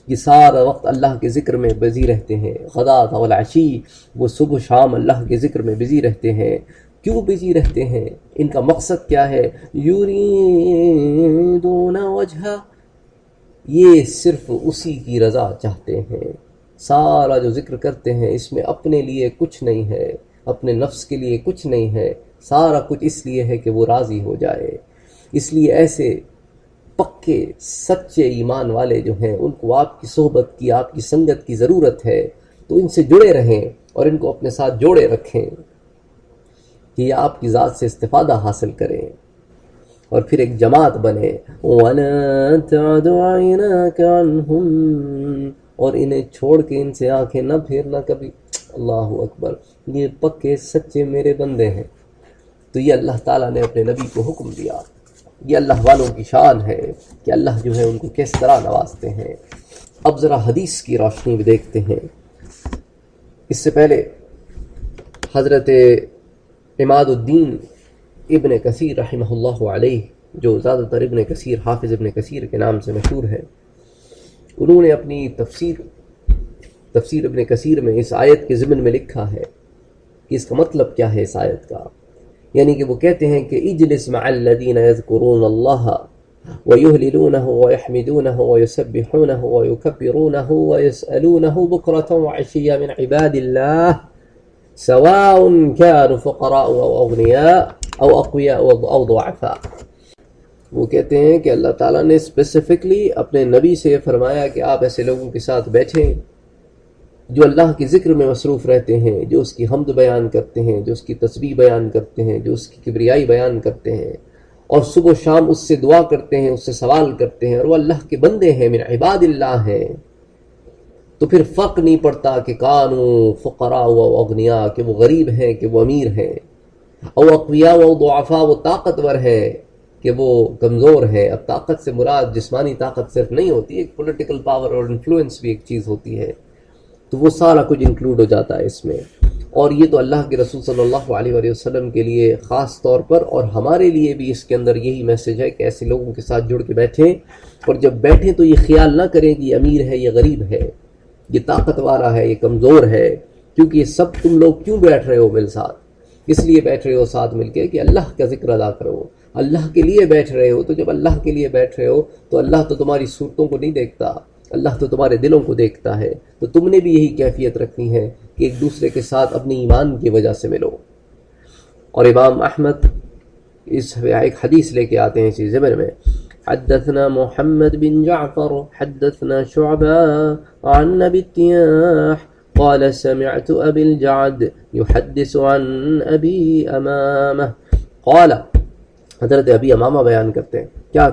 یہ سارا وقت اللہ کے ذکر میں بزی رہتے ہیں، غداۃ والعشی، وہ صبح شام اللہ کے ذکر میں بزی رہتے ہیں۔ کیوں بزی رہتے ہیں؟ ان کا مقصد کیا ہے؟ یریدون وجہہ، یہ صرف اسی کی رضا چاہتے ہیں، سارا جو ذکر کرتے ہیں اس میں اپنے لیے کچھ نہیں ہے، اپنے نفس کے لیے کچھ نہیں ہے، سارا کچھ اس لیے ہے کہ وہ راضی ہو جائے۔ اس لیے ایسے پکے سچے ایمان والے جو ہیں ان کو آپ کی صحبت کی، آپ کی سنگت کی ضرورت ہے، تو ان سے جڑے رہیں اور ان کو اپنے ساتھ جوڑے رکھیں کہ یہ آپ کی ذات سے استفادہ حاصل کریں۔ اور پھر ایک جماعت بنے. وَلَا تَعْدُ عَيْنَاكَ عَنْهُمْ، اور انہیں چھوڑ کے ان سے آنکھیں نہ پھیرنا کبھی. اللہ اکبر، یہ پکے سچے میرے بندے ہیں. تو یہ اللہ تعالیٰ نے اپنے نبی کو حکم دیا. یہ اللہ والوں کی شان ہے کہ اللہ جو ہے ان کو کس طرح نوازتے ہیں. اب ذرا حدیث کی روشنی میں دیکھتے ہیں. اس سے پہلے حضرت عماد الدین ابن کثیر رحمہ اللہ علیہ، جو زیادہ تر ابن کثیر، حافظ ابن کثیر کے نام سے مشہور ہے، انہوں نے اپنی تفسیر ابن کثیر میں اس آیت کے ضمن میں لکھا ہے کہ اس کا مطلب کیا ہے اس آیت کا. یعنی کہ وہ کہتے ہیں کہ اجلس مع الذین یذکرون اللہ ویہللونہ ویحمدونہ ویسبحونہ ویکبرونہ ویسألونہ بکرۃ وعشیا من عباد اللہ سواء كانوا فقراء او اغنیاء او اقویاء او ضعفاء. وہ کہتے ہیں کہ اللہ تعالیٰ نے اسپیسیفکلی اپنے نبی سے فرمایا کہ آپ ایسے لوگوں کے ساتھ بیٹھیں جو اللہ کے ذکر میں مصروف رہتے ہیں، جو اس کی حمد بیان کرتے ہیں، جو اس کی تسبیح بیان کرتے ہیں، جو اس کی کبریائی بیان کرتے ہیں، اور صبح و شام اس سے دعا کرتے ہیں، اس سے سوال کرتے ہیں، اور وہ اللہ کے بندے ہیں، من عباد اللہ ہیں. تو پھر فرق نہیں پڑتا کہ کانوا فقراء و اغنیاء، کہ وہ غریب ہیں کہ وہ امیر ہیں، او اقویاء و ضعفاء، وہ طاقتور ہیں کہ وہ کمزور ہیں. اب طاقت سے مراد جسمانی طاقت صرف نہیں ہوتی، ایک پولیٹیکل پاور اور انفلوئنس بھی ایک چیز ہوتی ہے. تو وہ سارا کچھ انکلوڈ ہو جاتا ہے اس میں. اور یہ تو اللہ کے رسول صلی اللہ علیہ وآلہ وسلم کے لیے خاص طور پر، اور ہمارے لیے بھی اس کے اندر یہی میسج ہے کہ ایسے لوگوں کے ساتھ جڑ کے بیٹھیں، اور جب بیٹھیں تو یہ خیال نہ کریں کہ یہ امیر ہے، یہ غریب ہے، یہ طاقت والا ہے، یہ کمزور ہے. کیونکہ یہ سب تم لوگ کیوں بیٹھ رہے ہو میرے ساتھ؟ اس لیے بیٹھ رہے ہو ساتھ مل کے کہ اللہ کا ذکر ادا کرو. اللہ کے لیے بیٹھ رہے ہو. تو جب اللہ کے لیے بیٹھ رہے ہو تو اللہ تو تمہاری صورتوں کو نہیں دیکھتا، اللہ تو تمہارے دلوں کو دیکھتا ہے. تو تم نے بھی یہی کیفیت رکھنی ہے کہ ایک دوسرے کے ساتھ اپنی ایمان کی وجہ سے ملو. اور امام احمد اس ایک حدیث لے کے آتے ہیں اسی ضمن میں. حدثنا محمد بن جعفر حدثنا شعبہ عن ابی التیاح قال سمعت ابی الجعد يحدث عن ابی امامہ قال، حضرت ابی امامہ بیان کرتے ہیں کیا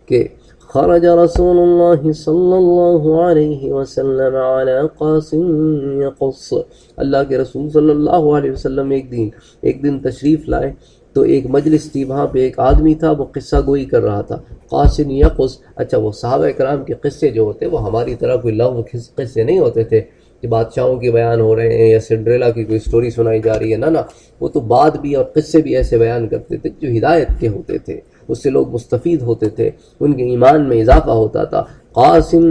کہ خرج رسول اللہ صلی اللہ علیہ وسلم على قاسم یقص، اللہ کے رسول صلی اللہ علیہ وسلم ایک دن تشریف لائے تو ایک مجلس تھی، وہاں پہ ایک آدمی تھا وہ قصہ گوئی کر رہا تھا. قاسم یقص، اچھا وہ صحابہ کرام کے قصے جو ہوتے وہ ہماری طرح کوئی لغو قصے نہیں ہوتے تھے کہ بادشاہوں کے بیان ہو رہے ہیں یا سنڈریلا کی کوئی سٹوری سنائی جا رہی ہے. نہ وہ تو بات بھی اور قصے بھی ایسے بیان کرتے تھے جو ہدایت کے ہوتے تھے، اس سے لوگ مستفید ہوتے تھے، ان کے ایمان میں اضافہ ہوتا تھا. قاسم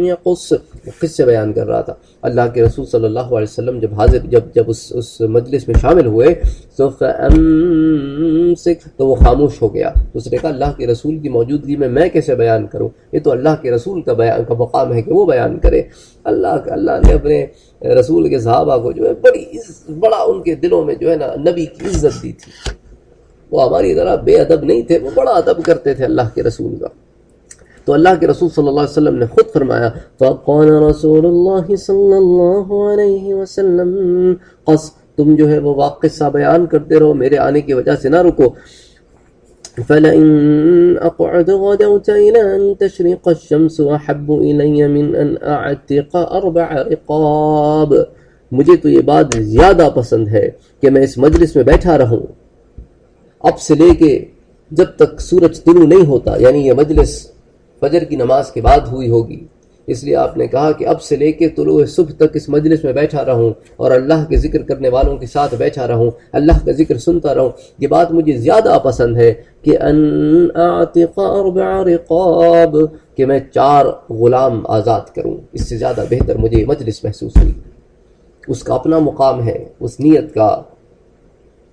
یقص، قصے بیان کر رہا تھا. اللہ کے رسول صلی اللہ علیہ وسلم جب اس مجلس میں شامل ہوئے تو وہ خاموش ہو گیا. اس نے کہا اللہ کے رسول کی موجودگی میں کیسے بیان کروں؟ یہ تو اللہ کے رسول کا مقام ہے کہ وہ بیان کرے. اللہ نے اپنے رسول کے صحابہ کو جو ہے بڑا ان کے دلوں میں جو ہے نا نبی کی عزت دی تھی. وہ ہماری طرح بے ادب نہیں تھے، وہ بڑا ادب کرتے تھے اللہ کے رسول کا. تو اللہ کے رسول صلی اللہ علیہ وسلم نے خود فرمایا فقال رسول اللہ صلی اللہ علیہ وسلم قص، تم جو ہے وہ واقعہ بیان کرتے رہو، میرے آنے کی وجہ سے نہ رکو. فلئن اقعد غدوت الى ان تشرق الشمس احب الي من ان اعتق 4 رقاب، مجھے تو یہ بات زیادہ پسند ہے کہ میں اس مجلس میں بیٹھا رہوں اب سے لے کے جب تک سورج طلوع نہیں ہوتا. یعنی یہ مجلس فجر کی نماز کے بعد ہوئی ہوگی، اس لیے آپ نے کہا کہ اب سے لے کے طلوع صبح تک اس مجلس میں بیٹھا رہوں اور اللہ کے ذکر کرنے والوں کے ساتھ بیٹھا رہوں، اللہ کا ذکر سنتا رہوں. یہ بات مجھے زیادہ پسند ہے کہ ان اعتق 4 رقاب، کہ میں 4 غلام آزاد کروں. اس سے زیادہ بہتر مجھے یہ مجلس محسوس ہوئی. اس کا اپنا مقام ہے، اس نیت کا،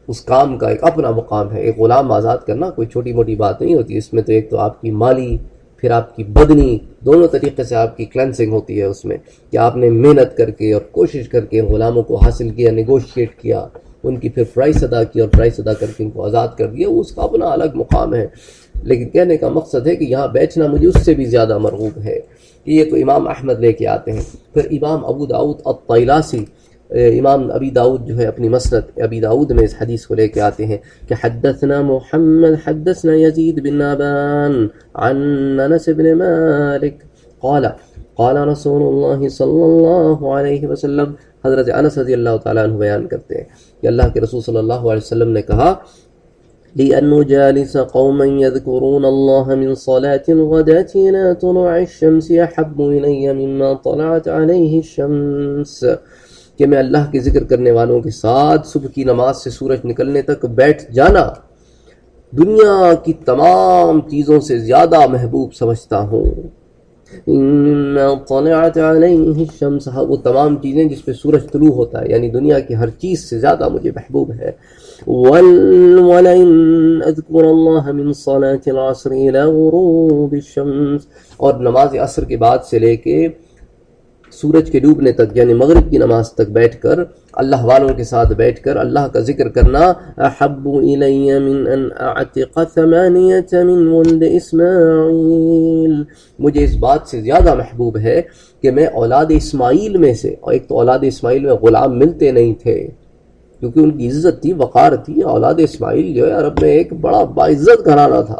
اس کام کا ایک اپنا مقام ہے. ایک غلام آزاد کرنا کوئی چھوٹی موٹی بات نہیں ہوتی. اس میں تو ایک تو آپ کی مالی پھر آپ کی بدنی دونوں طریقے سے آپ کی کلینسنگ ہوتی ہے اس میں، کہ آپ نے محنت کر کے اور کوشش کر کے غلاموں کو حاصل کیا، نیگوشیٹ کیا، ان کی پھر پرائس ادا کی اور پرائس ادا کر کے ان کو آزاد کر دیا. اس کا اپنا الگ مقام ہے. لیکن کہنے کا مقصد ہے کہ یہاں بیٹھنا مجھے اس سے بھی زیادہ مرغوب ہے. کہ یہ تو امام احمد لے کے آتے ہیں. پھر امام ابو داؤد الطیالاسی امام ابی داؤد جو ہے اپنی مسند ابی داؤد میں اس حدیث کو لے کے آتے ہیں کہ حدثنا محمد حدثنا یزید بن نابان عن انس بن مالک قال قال رسول اللہ صلی اللہ علیہ وسلم، حضرت انس رضی اللہ تعالیٰ عنہ بیان کرتے ہیں کہ اللہ کے رسول صلی اللہ علیہ وسلم نے کہا لأن نجالس قوما يذكرون الله من صلاة الغداة إلى طلوع الشمس أحب إلي مما طلعت عليه الشمس، کہ میں اللہ کے ذکر کرنے والوں کے ساتھ صبح کی نماز سے سورج نکلنے تک بیٹھ جانا دنیا کی تمام چیزوں سے زیادہ محبوب سمجھتا ہوں۔ مما طلعت علیہ الشمس، وہ تمام چیزیں جس پہ سورج طلوع ہوتا ہے، یعنی دنیا کی ہر چیز سے زیادہ مجھے محبوب ہے۔ وَلَئِنْ أَذْكُرَ اللَّهَ مِنْ صَلَاةِ الْعَصْرِ إِلَى غُرُوبِ الشَّمْسِ، اور نماز عصر کے بعد سے لے کے سورج کے ڈوبنے تک یعنی مغرب کی نماز تک بیٹھ کر اللہ والوں کے ساتھ بیٹھ کر اللہ کا ذکر کرنا احب الی من ان اعتق 8 من ولد اسماعیل، مجھے اس بات سے زیادہ محبوب ہے کہ میں اولاد اسماعیل میں سے، اور ایک تو اولاد اسماعیل میں غلام ملتے نہیں تھے کیونکہ ان کی عزت تھی، وقار تھی، اولاد اسماعیل جو ہے عرب میں ایک بڑا باعزت گھرانہ تھا،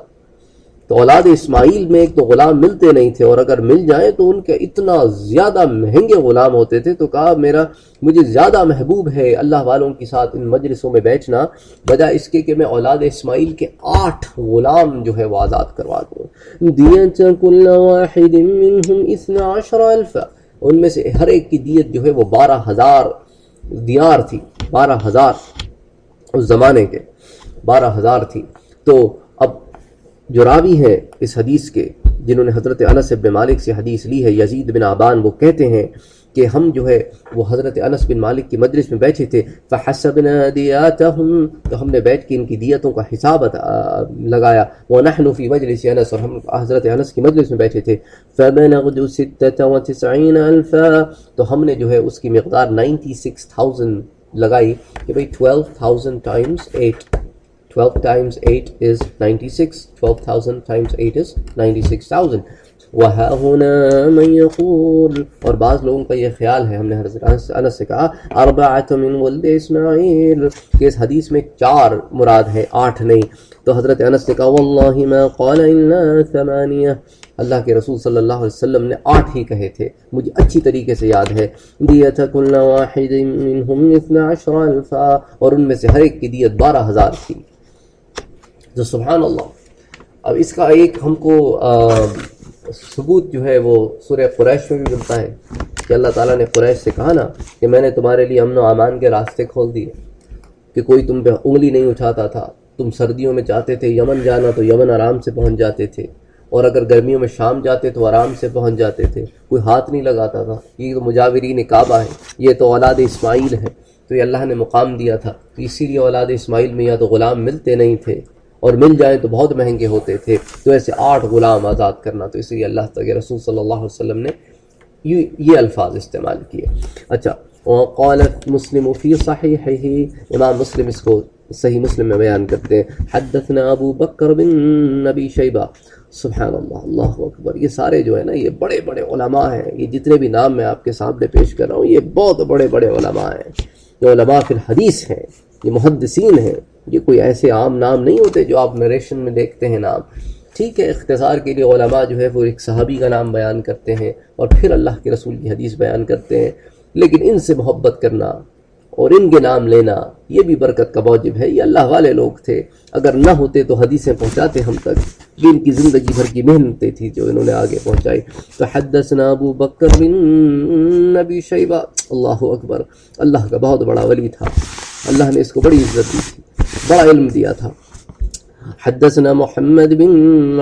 تو اولاد اسماعیل میں ایک تو غلام ملتے نہیں تھے، اور اگر مل جائیں تو ان کے اتنا زیادہ مہنگے غلام ہوتے تھے، تو کہا مجھے زیادہ محبوب ہے اللہ والوں کے ساتھ ان مجلسوں میں بیٹھنا بجائے اس کے کہ میں اولاد اسماعیل کے 8 غلام جو ہے وہ آزاد کروا دوں۔ دیت کل واحد منہم 12,000، ان میں سے ہر ایک کی دیت جو ہے وہ 12,000 دینار تھی، 12,000 اس زمانے کے 12,000 تھی۔ تو اب جو راوی ہیں اس حدیث کے جنہوں نے حضرت انس بن مالک سے حدیث لی ہے، یزید بن عبان، وہ کہتے ہیں کہ ہم جو ہے وہ حضرت انس بن مالک کی مجلس میں بیٹھے تھے، فحسبنا دیاتہم، تو ہم نے بیٹھ کے ان کی دیتوں کا حساب لگایا، ونحن فی مجلس انس، اور ہم حضرت انس کی مجلس میں بیٹھے تھے، فبلغت 96,000، تو ہم نے جو ہے اس کی مقدار 96,000 لگائی کہ بھئی 12,000 times 8، 12 times 8 is 96، 12,000 times 8 is 96,000۔ وَهَا هُنَا مَنْ يَقُولُ، اور بعض لوگوں کا یہ خیال ہے، ہم نے حضرت انس سے کہا 4 من ولد اسماعیل، کہ اس حدیث میں 4 مراد ہے، 8 نہیں، تو حضرت انس نے کہا وَاللَّهِ مَا قَالَ إِلَّا 8، اللہ کے رسول صلی اللہ علیہ وسلم نے 8 ہی کہے تھے، مجھے اچھی طریقے سے یاد ہے۔ دیت کل واحد منہم 12,000، اور ان میں سے ہر ایک کی دیت 12,000 تھی۔ تو سبحان اللہ، اب اس کا ایک ہم کو ثبوت جو ہے وہ سورہ قریش میں بھی ملتا ہے کہ اللہ تعالیٰ نے قریش سے کہا نا کہ میں نے تمہارے لیے امن و امان کے راستے کھول دیے، کہ کوئی تم پہ انگلی نہیں اٹھاتا تھا، تم سردیوں میں چاہتے تھے یمن جانا تو یمن آرام سے پہنچ جاتے تھے، اور اگر گرمیوں میں شام جاتے تو آرام سے پہنچ جاتے تھے، کوئی ہاتھ نہیں لگاتا تھا۔ یہ تو مجاورین کعبہ ہے، یہ تو اولاد اسماعیل ہے، تو یہ اللہ نے مقام دیا تھا، تو اسی لیے اولاد اسماعیل میں یا تو غلام ملتے نہیں تھے، اور مل جائیں تو بہت مہنگے ہوتے تھے، تو ایسے 8 غلام آزاد کرنا، تو اسی لیے اللہ تعالی رسول صلی اللہ علیہ وسلم نے یہ الفاظ استعمال کیے۔ اچھا، وقال مسلم فی صحیحہ، امام مسلم اس کو صحیح مسلم میں بیان کرتے ہیں، حدثنا ابو بکر بن نبی شیبہ، سبحان اللہ، اللہ اکبر، یہ سارے جو ہے نا یہ بڑے بڑے علماء ہیں، یہ جتنے بھی نام میں آپ کے سامنے پیش کر رہا ہوں یہ بہت بڑے بڑے علماء ہیں، یہ علماء فی الحدیث ہیں، یہ محدثین ہیں، یہ کوئی ایسے عام نام نہیں ہوتے جو آپ نریشن میں دیکھتے ہیں نام۔ ٹھیک ہے، اختصار کے لیے علماء جو ہے وہ ایک صحابی کا نام بیان کرتے ہیں اور پھر اللہ کے رسول کی حدیث بیان کرتے ہیں، لیکن ان سے محبت کرنا اور ان کے نام لینا یہ بھی برکت کا موجب ہے۔ یہ اللہ والے لوگ تھے، اگر نہ ہوتے تو حدیثیں پہنچاتے ہم تک، یہ ان کی زندگی بھر کی محنتیں تھی جو انہوں نے آگے پہنچائی۔ تو حدثنا ابو بکر بن نبی شیبہ، اللہ اکبر، اللہ کا بہت بڑا ولی تھا، اللہ نے اس کو بڑی عزت دی تھی، بڑا علم دیا تھا۔ حدثنا محمد بن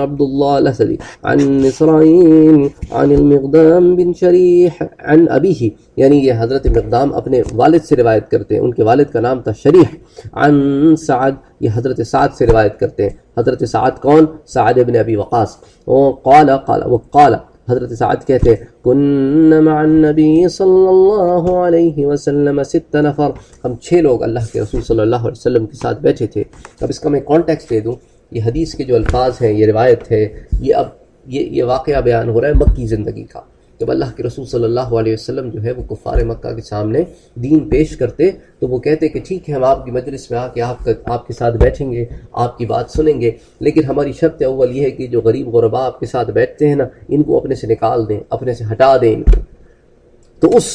عبد الله الأسدي عن إسرائيل عن المقدام بن شريح عن أبيه، یعنی یہ حضرت مقدام اپنے والد سے روایت کرتے ہیں، ان کے والد کا نام تھا شریح، عن سعد، یہ حضرت سعد سے روایت کرتے ہیں۔ حضرت سعد کون؟ سعد بن ابی وقاص۔ وقال حضرت سعد کہتے ہیں کن مع النبی صلی اللہ علیہ وسلم 6 نفر، ہم 6 لوگ اللہ کے رسول صلی اللہ علیہ وسلم کے ساتھ بیٹھے تھے۔ اب اس کا میں کانٹیکسٹ دے دوں، یہ حدیث کے جو الفاظ ہیں، یہ روایت ہے، یہ واقعہ بیان ہو رہا ہے مکی زندگی کا، جب اللہ کے رسول صلی اللہ علیہ وسلم جو ہے وہ کفار مکہ کے سامنے دین پیش کرتے تو وہ کہتے کہ ٹھیک ہے ہم آپ کی مجلس میں آ کے آپ کے ساتھ بیٹھیں گے، آپ کی بات سنیں گے، لیکن ہماری شرط اول یہ ہے کہ جو غریب غربا آپ کے ساتھ بیٹھتے ہیں نا ان کو اپنے سے نکال دیں، اپنے سے ہٹا دیں ان کو۔ تو اس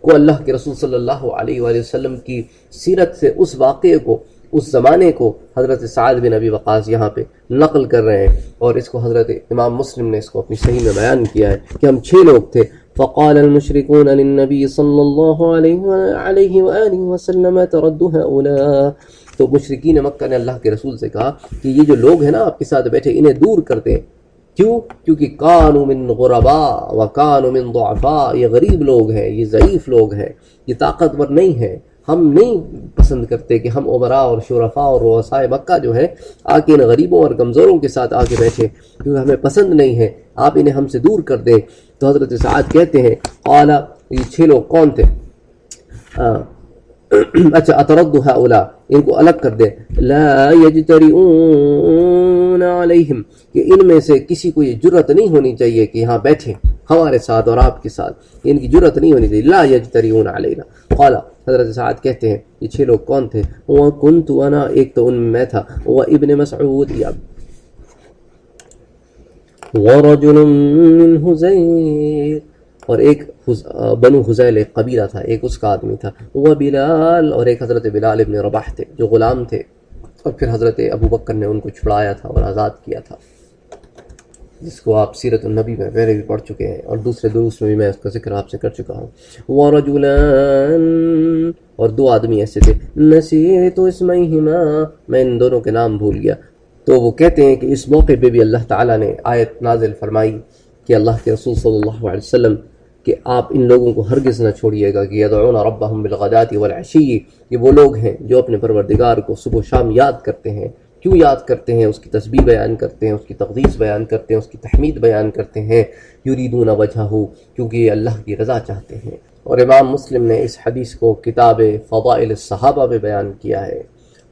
کو اللہ کے رسول صلی اللہ علیہ وآلہ وسلم کی سیرت سے اس واقعے کو، اس زمانے کو حضرت سعد بن ابی وقاص یہاں پہ نقل کر رہے ہیں، اور اس کو حضرت امام مسلم نے اس کو اپنی صحیح میں بیان کیا ہے کہ ہم 6 لوگ تھے۔ فقال المشركون للنبي صلی اللہ علیہ وآلہ وسلم ترد هؤلاء، تو مشرکین مکہ نے اللہ کے رسول سے کہا کہ یہ جو لوگ ہیں نا آپ کے ساتھ بیٹھے انہیں دور کر دیں۔ کیوں؟ کیونکہ کانوا من غرباء وکانوا من ضعفاء، یہ غریب لوگ ہیں، یہ ضعیف لوگ ہیں، یہ طاقتور نہیں ہیں۔ ہم نہیں پسند کرتے کہ ہم عمراء اور شرفاء اور رؤساء مکہ جو ہے آ کے ان غریبوں اور کمزوروں کے ساتھ آ کے بیٹھے، کیونکہ ہمیں پسند نہیں ہے، آپ انہیں ہم سے دور کر دیں۔ تو حضرت سعد کہتے ہیں قال، یہ 6 لوگ کون تھے؟ اچھا، اترد هؤلاء، ان کو الگ کر دے، لا یجترئون علیہم، کہ ان میں سے کسی کو یہ جرت نہیں ہونی چاہیے کہ یہاں بیٹھیں ہمارے ساتھ اور آپ کے ساتھ، ان کی جرت نہیں ہونی چاہیے، لا یجترئون علینا۔ قال، حضرت سعد کہتے ہیں یہ 6 لوگ کون تھے؟ وکنت انا، ایک تو ان میں تھا، وابن مسعود، ورجل من حذیل، اور ایک بنو حذیل ایک قبیلہ تھا، ایک اس کا آدمی تھا، وبلال، اور ایک حضرت بلال ابن رباح تھے جو غلام تھے، اور پھر حضرت ابو بکر نے ان کو چھڑایا تھا اور آزاد کیا تھا، جس کو آپ سیرت النبی میں پہلے بھی پڑھ چکے ہیں اور دوسرے دروس میں بھی میں اس کا ذکر آپ سے کر چکا ہوں۔ ورجلان، اور 2 آدمی ایسے تھے، نسیت اسمیہما، میں ان دونوں کے نام بھول گیا۔ تو وہ کہتے ہیں کہ اس موقع پہ بھی اللہ تعالیٰ نے آیت نازل فرمائی کہ اللہ کے رسول صلی اللہ علیہ وسلم کہ آپ ان لوگوں کو ہرگز نہ چھوڑیے گا، کہ یدعون ربهم بالغداة والعشی، یہ وہ لوگ ہیں جو اپنے پروردگار کو صبح و شام یاد کرتے ہیں۔ کیوں یاد کرتے ہیں؟ اس کی تسبیح بیان کرتے ہیں، اس کی تقدیس بیان کرتے ہیں، اس کی تحمید بیان کرتے ہیں، یریدون وجہہ، کیونکہ یہ اللہ کی رضا چاہتے ہیں۔ اور امام مسلم نے اس حدیث کو کتاب فضائل الصحابہ میں بیان کیا ہے،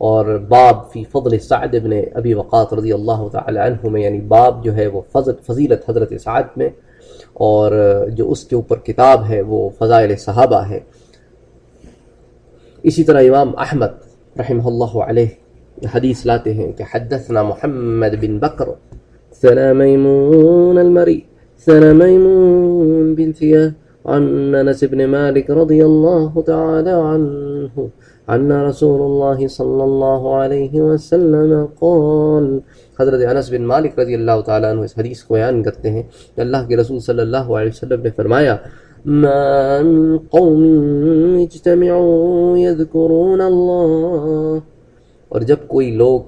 اور باب فی فضل سعد بن ابی وقاص رضی اللہ تعالی عنہ میں، یعنی باب جو ہے وہ فضیلت حضرت سعد میں، اور جو اس کے اوپر کتاب ہے وہ فضائل صحابہ ہے۔ اسی طرح امام احمد رحمہ اللہ علیہ حدیث لاتے ہیں کہ حدثنا محمد بن بکر ثنا میمون المری ثنا میمون بن ثیاہ عن انس بن مالک رضی اللہ تعالی عنہ ان رسول اللہ صلی اللہ علیہ وسلم قال، حضرت انس بن مالک رضی اللہ تعالیٰ عنہ اس حدیث کو بیان کرتے ہیں کہ اللہ کے رسول صلی اللہ علیہ وسلم نے فرمایا، ما من قوم اجتمعوا یذکرون اللہ، اور جب کوئی لوگ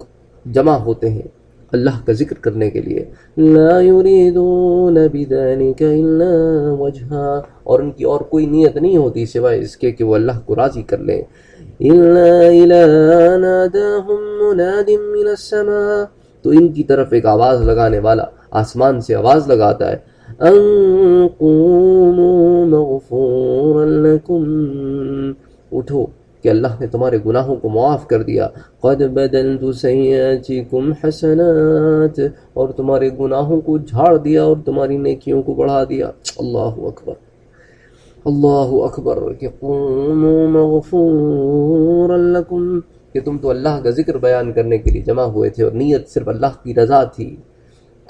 جمع ہوتے ہیں اللہ کا ذکر کرنے کے لیے، لا یریدون بذلک الا وجہا، اور ان کی اور کوئی نیت نہیں ہوتی سوائے اس کے کہ وہ اللہ کو راضی کر لیں، الا اذا ناداہم مناد من السماء، تو ان کی طرف ایک آواز لگانے والا آسمان سے آواز لگاتا ہے، ان قوموا مغفورا لکم، اٹھو کہ اللہ نے تمہارے گناہوں کو معاف کر دیا، قد بدلت سیئاتکم حسنات، اور تمہارے گناہوں کو جھاڑ دیا اور تمہاری نیکیوں کو بڑھا دیا۔ اللہ اکبر، اللہ اکبر، کہ قوموا مغفورا لکم، کہ تم تو اللہ کا ذکر بیان کرنے کے لیے جمع ہوئے تھے اور نیت صرف اللہ کی رضا تھی،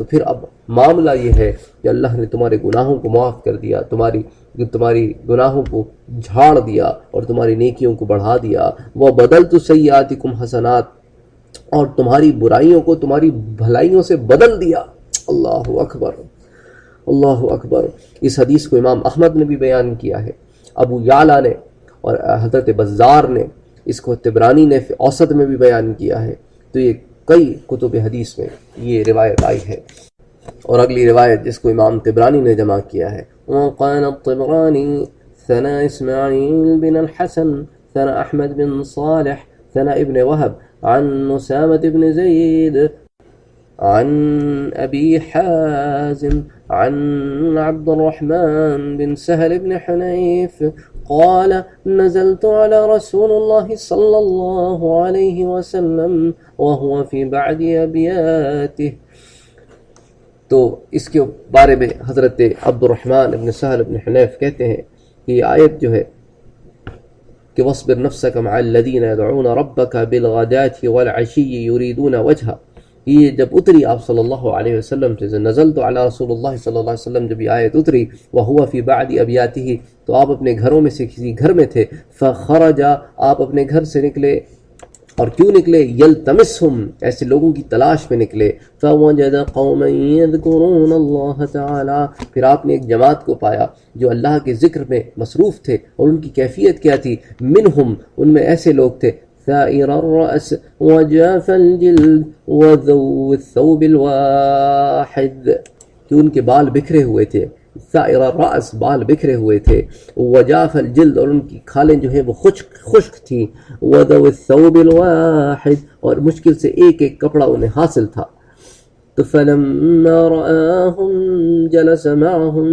تو پھر اب معاملہ یہ ہے کہ اللہ نے تمہارے گناہوں کو معاف کر دیا، تمہاری گناہوں کو جھاڑ دیا اور تمہاری نیکیوں کو بڑھا دیا، وَبَدَلْتُ سَيِّئَاتِكُمْ حَسَنَات، اور تمہاری برائیوں کو تمہاری بھلائیوں سے بدل دیا۔ اللہ اکبر، اللہ اکبر۔ اس حدیث کو امام احمد نے بھی بیان کیا ہے، ابو یعلا نے، اور حضرت بزار نے، اس کو طبرانی نے اوسط میں بھی بیان کیا ہے، تو یہ کئی کتب حدیث میں یہ روایت آئی ہے۔ اور اگلی روایت جس کو امام طبرانی نے جمع کیا ہے، وقال الطبرانی ثنا اسماعیل بن الحسن ثنا احمد بن صالح ثنا ابن وهب عن مسامة بن زید عن ابی حازم عن عبد الرحمن بن سهل بن حنیف قال نزلت على رسول الله صلى الله عليه وسلم وهو في بعد أبياته، تو اس کے بارے میں حضرت عبد الرحمن ابن سہل ابن حنیف کہتے ہیں کہ یہ آیت جو ہے کہ وَاصْبِرْ نَفْسَكَ مَعَ الَّذِينَ يَدْعُونَ رَبَّكَ بِالْغَدَاةِ وَالْعَشِيِّ يُرِيدُونَ وَجْهَهُ، یہ جب اتری آپ صلی اللہ علیہ وسلم سے، نزلت علی رسول اللہ صلی اللہ علیہ وسلم، جب یہ آیت اتری وَهُوَ فِي بَعْدِ أَبْيَاتِهِ، تو آپ اپنے گھروں میں سے کسی گھر میں تھے، فَخَرَجَ، آپ اپنے گھر سے نکلے، اور کیوں نکلے؟ یلتمسہم، ایسے لوگوں کی تلاش میں نکلے، فوجد قوما یذکرون اللہ تعالی، پھر آپ نے ایک جماعت کو پایا جو اللہ کے ذکر میں مصروف تھے، اور ان کی کیفیت کیا تھی؟ منہم، ان میں ایسے لوگ تھے ثائر الرأس وجاف الجلد وذو الثوب الواحد، کہ ان کے بال بکھرے ہوئے تھے، ثائر الرأس، بال بکھرے ہوئے تھے، وجاف الجلد، اور ان کی کھالیں جو ہیں وہ خشک تھیں، وذو الثوب الواحد، اور مشکل سے ایک ایک کپڑا انہیں حاصل تھا۔ تو فلما رآہم جلس معہم،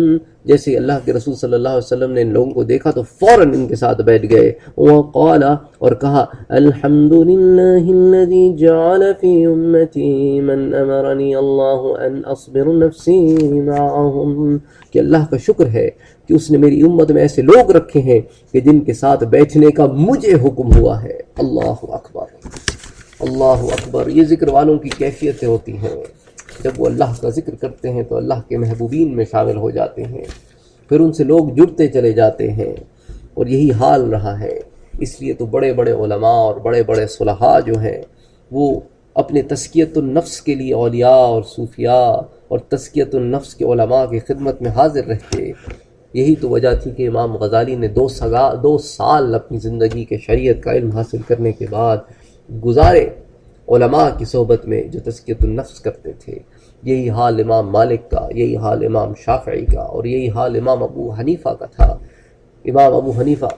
جیسے اللہ کے رسول صلی اللہ علیہ وسلم نے ان لوگوں کو دیکھا تو فوراً ان کے ساتھ بیٹھ گئے، وقال، اور کہا الحمدللہ الذی جعل فی امتی من امرنی اللہ ان اصبر نفسی معہم، کہ اللہ کا شکر ہے کہ اس نے میری امت میں ایسے لوگ رکھے ہیں کہ جن کے ساتھ بیٹھنے کا مجھے حکم ہوا ہے۔ اللہ اکبر، اللہ اکبر، یہ ذکر والوں کی کیفیتیں ہوتی ہیں، جب وہ اللہ کا ذکر کرتے ہیں تو اللہ کے محبوبین میں شامل ہو جاتے ہیں، پھر ان سے لوگ جڑتے چلے جاتے ہیں، اور یہی حال رہا ہے۔ اس لیے تو بڑے بڑے علماء اور بڑے بڑے صلحاء جو ہیں وہ اپنے تزکیۃ النفس کے لیے اولیاء اور صوفیاء اور تزکیۃ النفس کے علماء کی خدمت میں حاضر رہتے۔ یہی تو وجہ تھی کہ امام غزالی نے 2 سال اپنی زندگی کے شریعت کا علم حاصل کرنے کے بعد گزارے علماء کی صحبت میں جو تزکیۃ النفس کرتے تھے۔ یہی حال امام مالک کا، یہی حال امام شافعی کا، اور یہی حال امام ابو حنیفہ کا تھا۔ امام ابو حنیفہ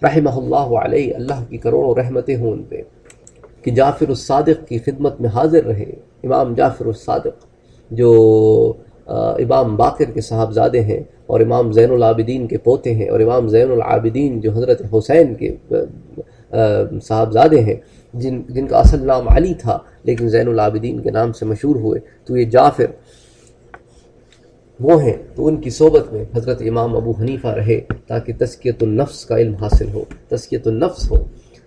رحمہ اللہ علیہ، اللہ کی کروڑوں رحمتیں ہوں ان پہ، کہ جعفر الصادق کی خدمت میں حاضر رہے۔ امام جعفر الصادق جو امام باقر کے صاحبزادے ہیں اور امام زین العابدین کے پوتے ہیں، اور امام زین العابدین جو حضرت حسین کے صاحبزادے ہیں، جن کا اصل نام علی تھا لیکن زین العابدین کے نام سے مشہور ہوئے، تو یہ جعفر وہ ہیں۔ تو ان کی صحبت میں حضرت امام ابو حنیفہ رہے تاکہ تزکیۃ النفس کا علم حاصل ہو، تزکیۃ النفس ہو۔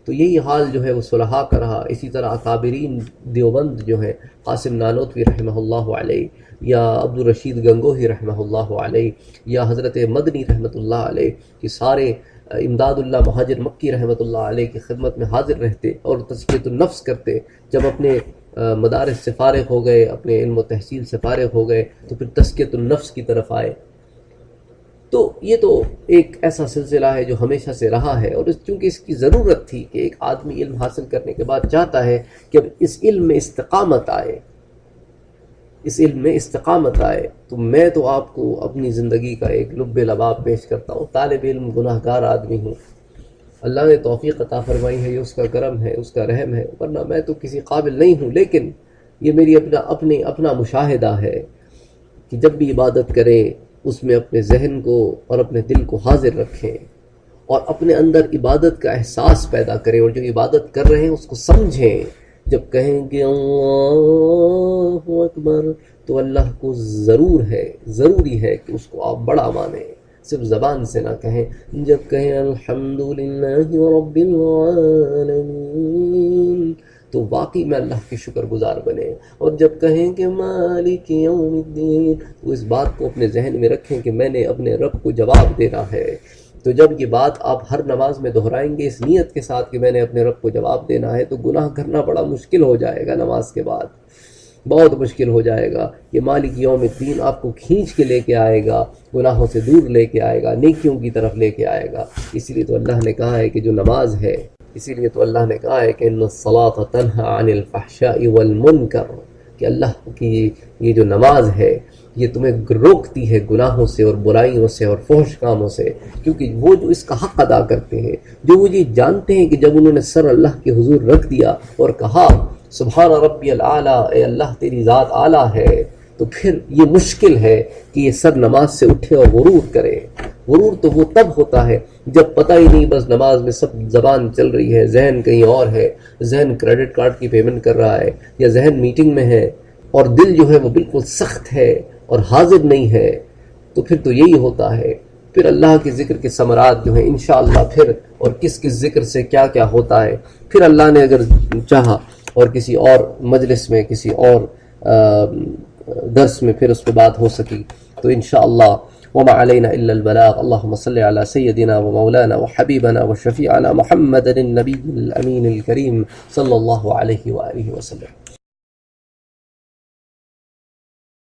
تو یہی حال جو ہے وہ صلحاء کا رہا۔ اسی طرح اکابرین دیوبند جو ہے، قاسم نانوتوی رحمہ اللہ علیہ، یا عبد الرشید گنگوہی رحمہ اللہ علیہ، یا حضرت مدنی رحمۃ اللہ علیہ، کہ سارے امداد اللہ مہاجر مکی رحمۃ اللہ علیہ کی خدمت میں حاضر رہتے اور تزکیۃ النفس کرتے۔ جب اپنے مدارس سے فارغ ہو گئے، اپنے علم و تحصیل سے فارغ ہو گئے، تو پھر تزکیۃ النفس کی طرف آئے۔ تو یہ تو ایک ایسا سلسلہ ہے جو ہمیشہ سے رہا ہے، اور چونکہ اس کی ضرورت تھی کہ ایک آدمی علم حاصل کرنے کے بعد چاہتا ہے کہ اب اس علم میں استقامت آئے، اس علم میں استقامت آئے۔ تو میں تو آپ کو اپنی زندگی کا ایک لب لباب پیش کرتا ہوں۔ طالب علم گناہ گار آدمی ہوں، اللہ نے توفیق عطا فرمائی ہے، یہ اس کا کرم ہے، اس کا رحم ہے، ورنہ میں تو کسی قابل نہیں ہوں۔ لیکن یہ میری اپنا مشاہدہ ہے کہ جب بھی عبادت کریں اس میں اپنے ذہن کو اور اپنے دل کو حاضر رکھیں، اور اپنے اندر عبادت کا احساس پیدا کریں، اور جو عبادت کر رہے ہیں اس کو سمجھیں۔ جب کہیں کہ اللہ اکبر تو اللہ کو ضروری ہے کہ اس کو آپ بڑا مانیں، صرف زبان سے نہ کہیں۔ جب کہیں الحمدللہ رب العالمین تو واقعی میں اللہ کے شکر گزار بنے، اور جب کہیں کہ مالک یوم الدین تو اس بات کو اپنے ذہن میں رکھیں کہ میں نے اپنے رب کو جواب دینا ہے۔ تو جب یہ بات آپ ہر نماز میں دہرائیں گے اس نیت کے ساتھ کہ میں نے اپنے رب کو جواب دینا ہے، تو گناہ کرنا بڑا مشکل ہو جائے گا۔ نماز کے بعد بہت مشکل ہو جائے گا۔ یہ مالک یوم الدین آپ کو کھینچ کے لے کے آئے گا، گناہوں سے دور لے کے آئے گا، نیکیوں کی طرف لے کے آئے گا۔ اسی لیے تو اللہ نے کہا ہے کہ جو نماز ہے، اسی لیے تو اللہ نے کہا ہے کہ ان الصلاۃ تنہی عن الفحشاء والمنکر، کہ اللہ کی یہ جو نماز ہے یہ تمہیں روکتی ہے گناہوں سے اور برائیوں سے اور فحش کاموں سے، کیونکہ وہ جو اس کا حق ادا کرتے ہیں، جو وہ یہ جانتے ہیں کہ جب انہوں نے سر اللہ کے حضور رکھ دیا اور کہا سبحان ربی العلیٰ، اے اللہ تیری ذات اعلیٰ ہے، تو پھر یہ مشکل ہے کہ یہ سر نماز سے اٹھے اور غرور کرے۔ غرور تو وہ تب ہوتا ہے جب پتہ ہی نہیں، بس نماز میں سب زبان چل رہی ہے، ذہن کہیں اور ہے، ذہن کریڈٹ کارڈ کی پیمنٹ کر رہا ہے، یا ذہن میٹنگ میں ہے، اور دل جو ہے وہ بالکل سخت ہے اور حاضر نہیں ہے، تو پھر تو یہی ہوتا ہے، پھر اللہ کے ذکر کے ثمرات جو ہیں انشاءاللہ پھر، اور کس کس ذکر سے کیا کیا ہوتا ہے، پھر اللہ نے اگر چاہا اور کسی اور مجلس میں، کسی اور درس میں پھر اس پہ بات ہو سکی تو انشاءاللہ. وما علينا إلا البلاغ. اللهم صل على سيدنا ومولانا وحبيبنا وشفيعنا محمد النبي الأمين الكريم صلى الله عليه وآله وسلم.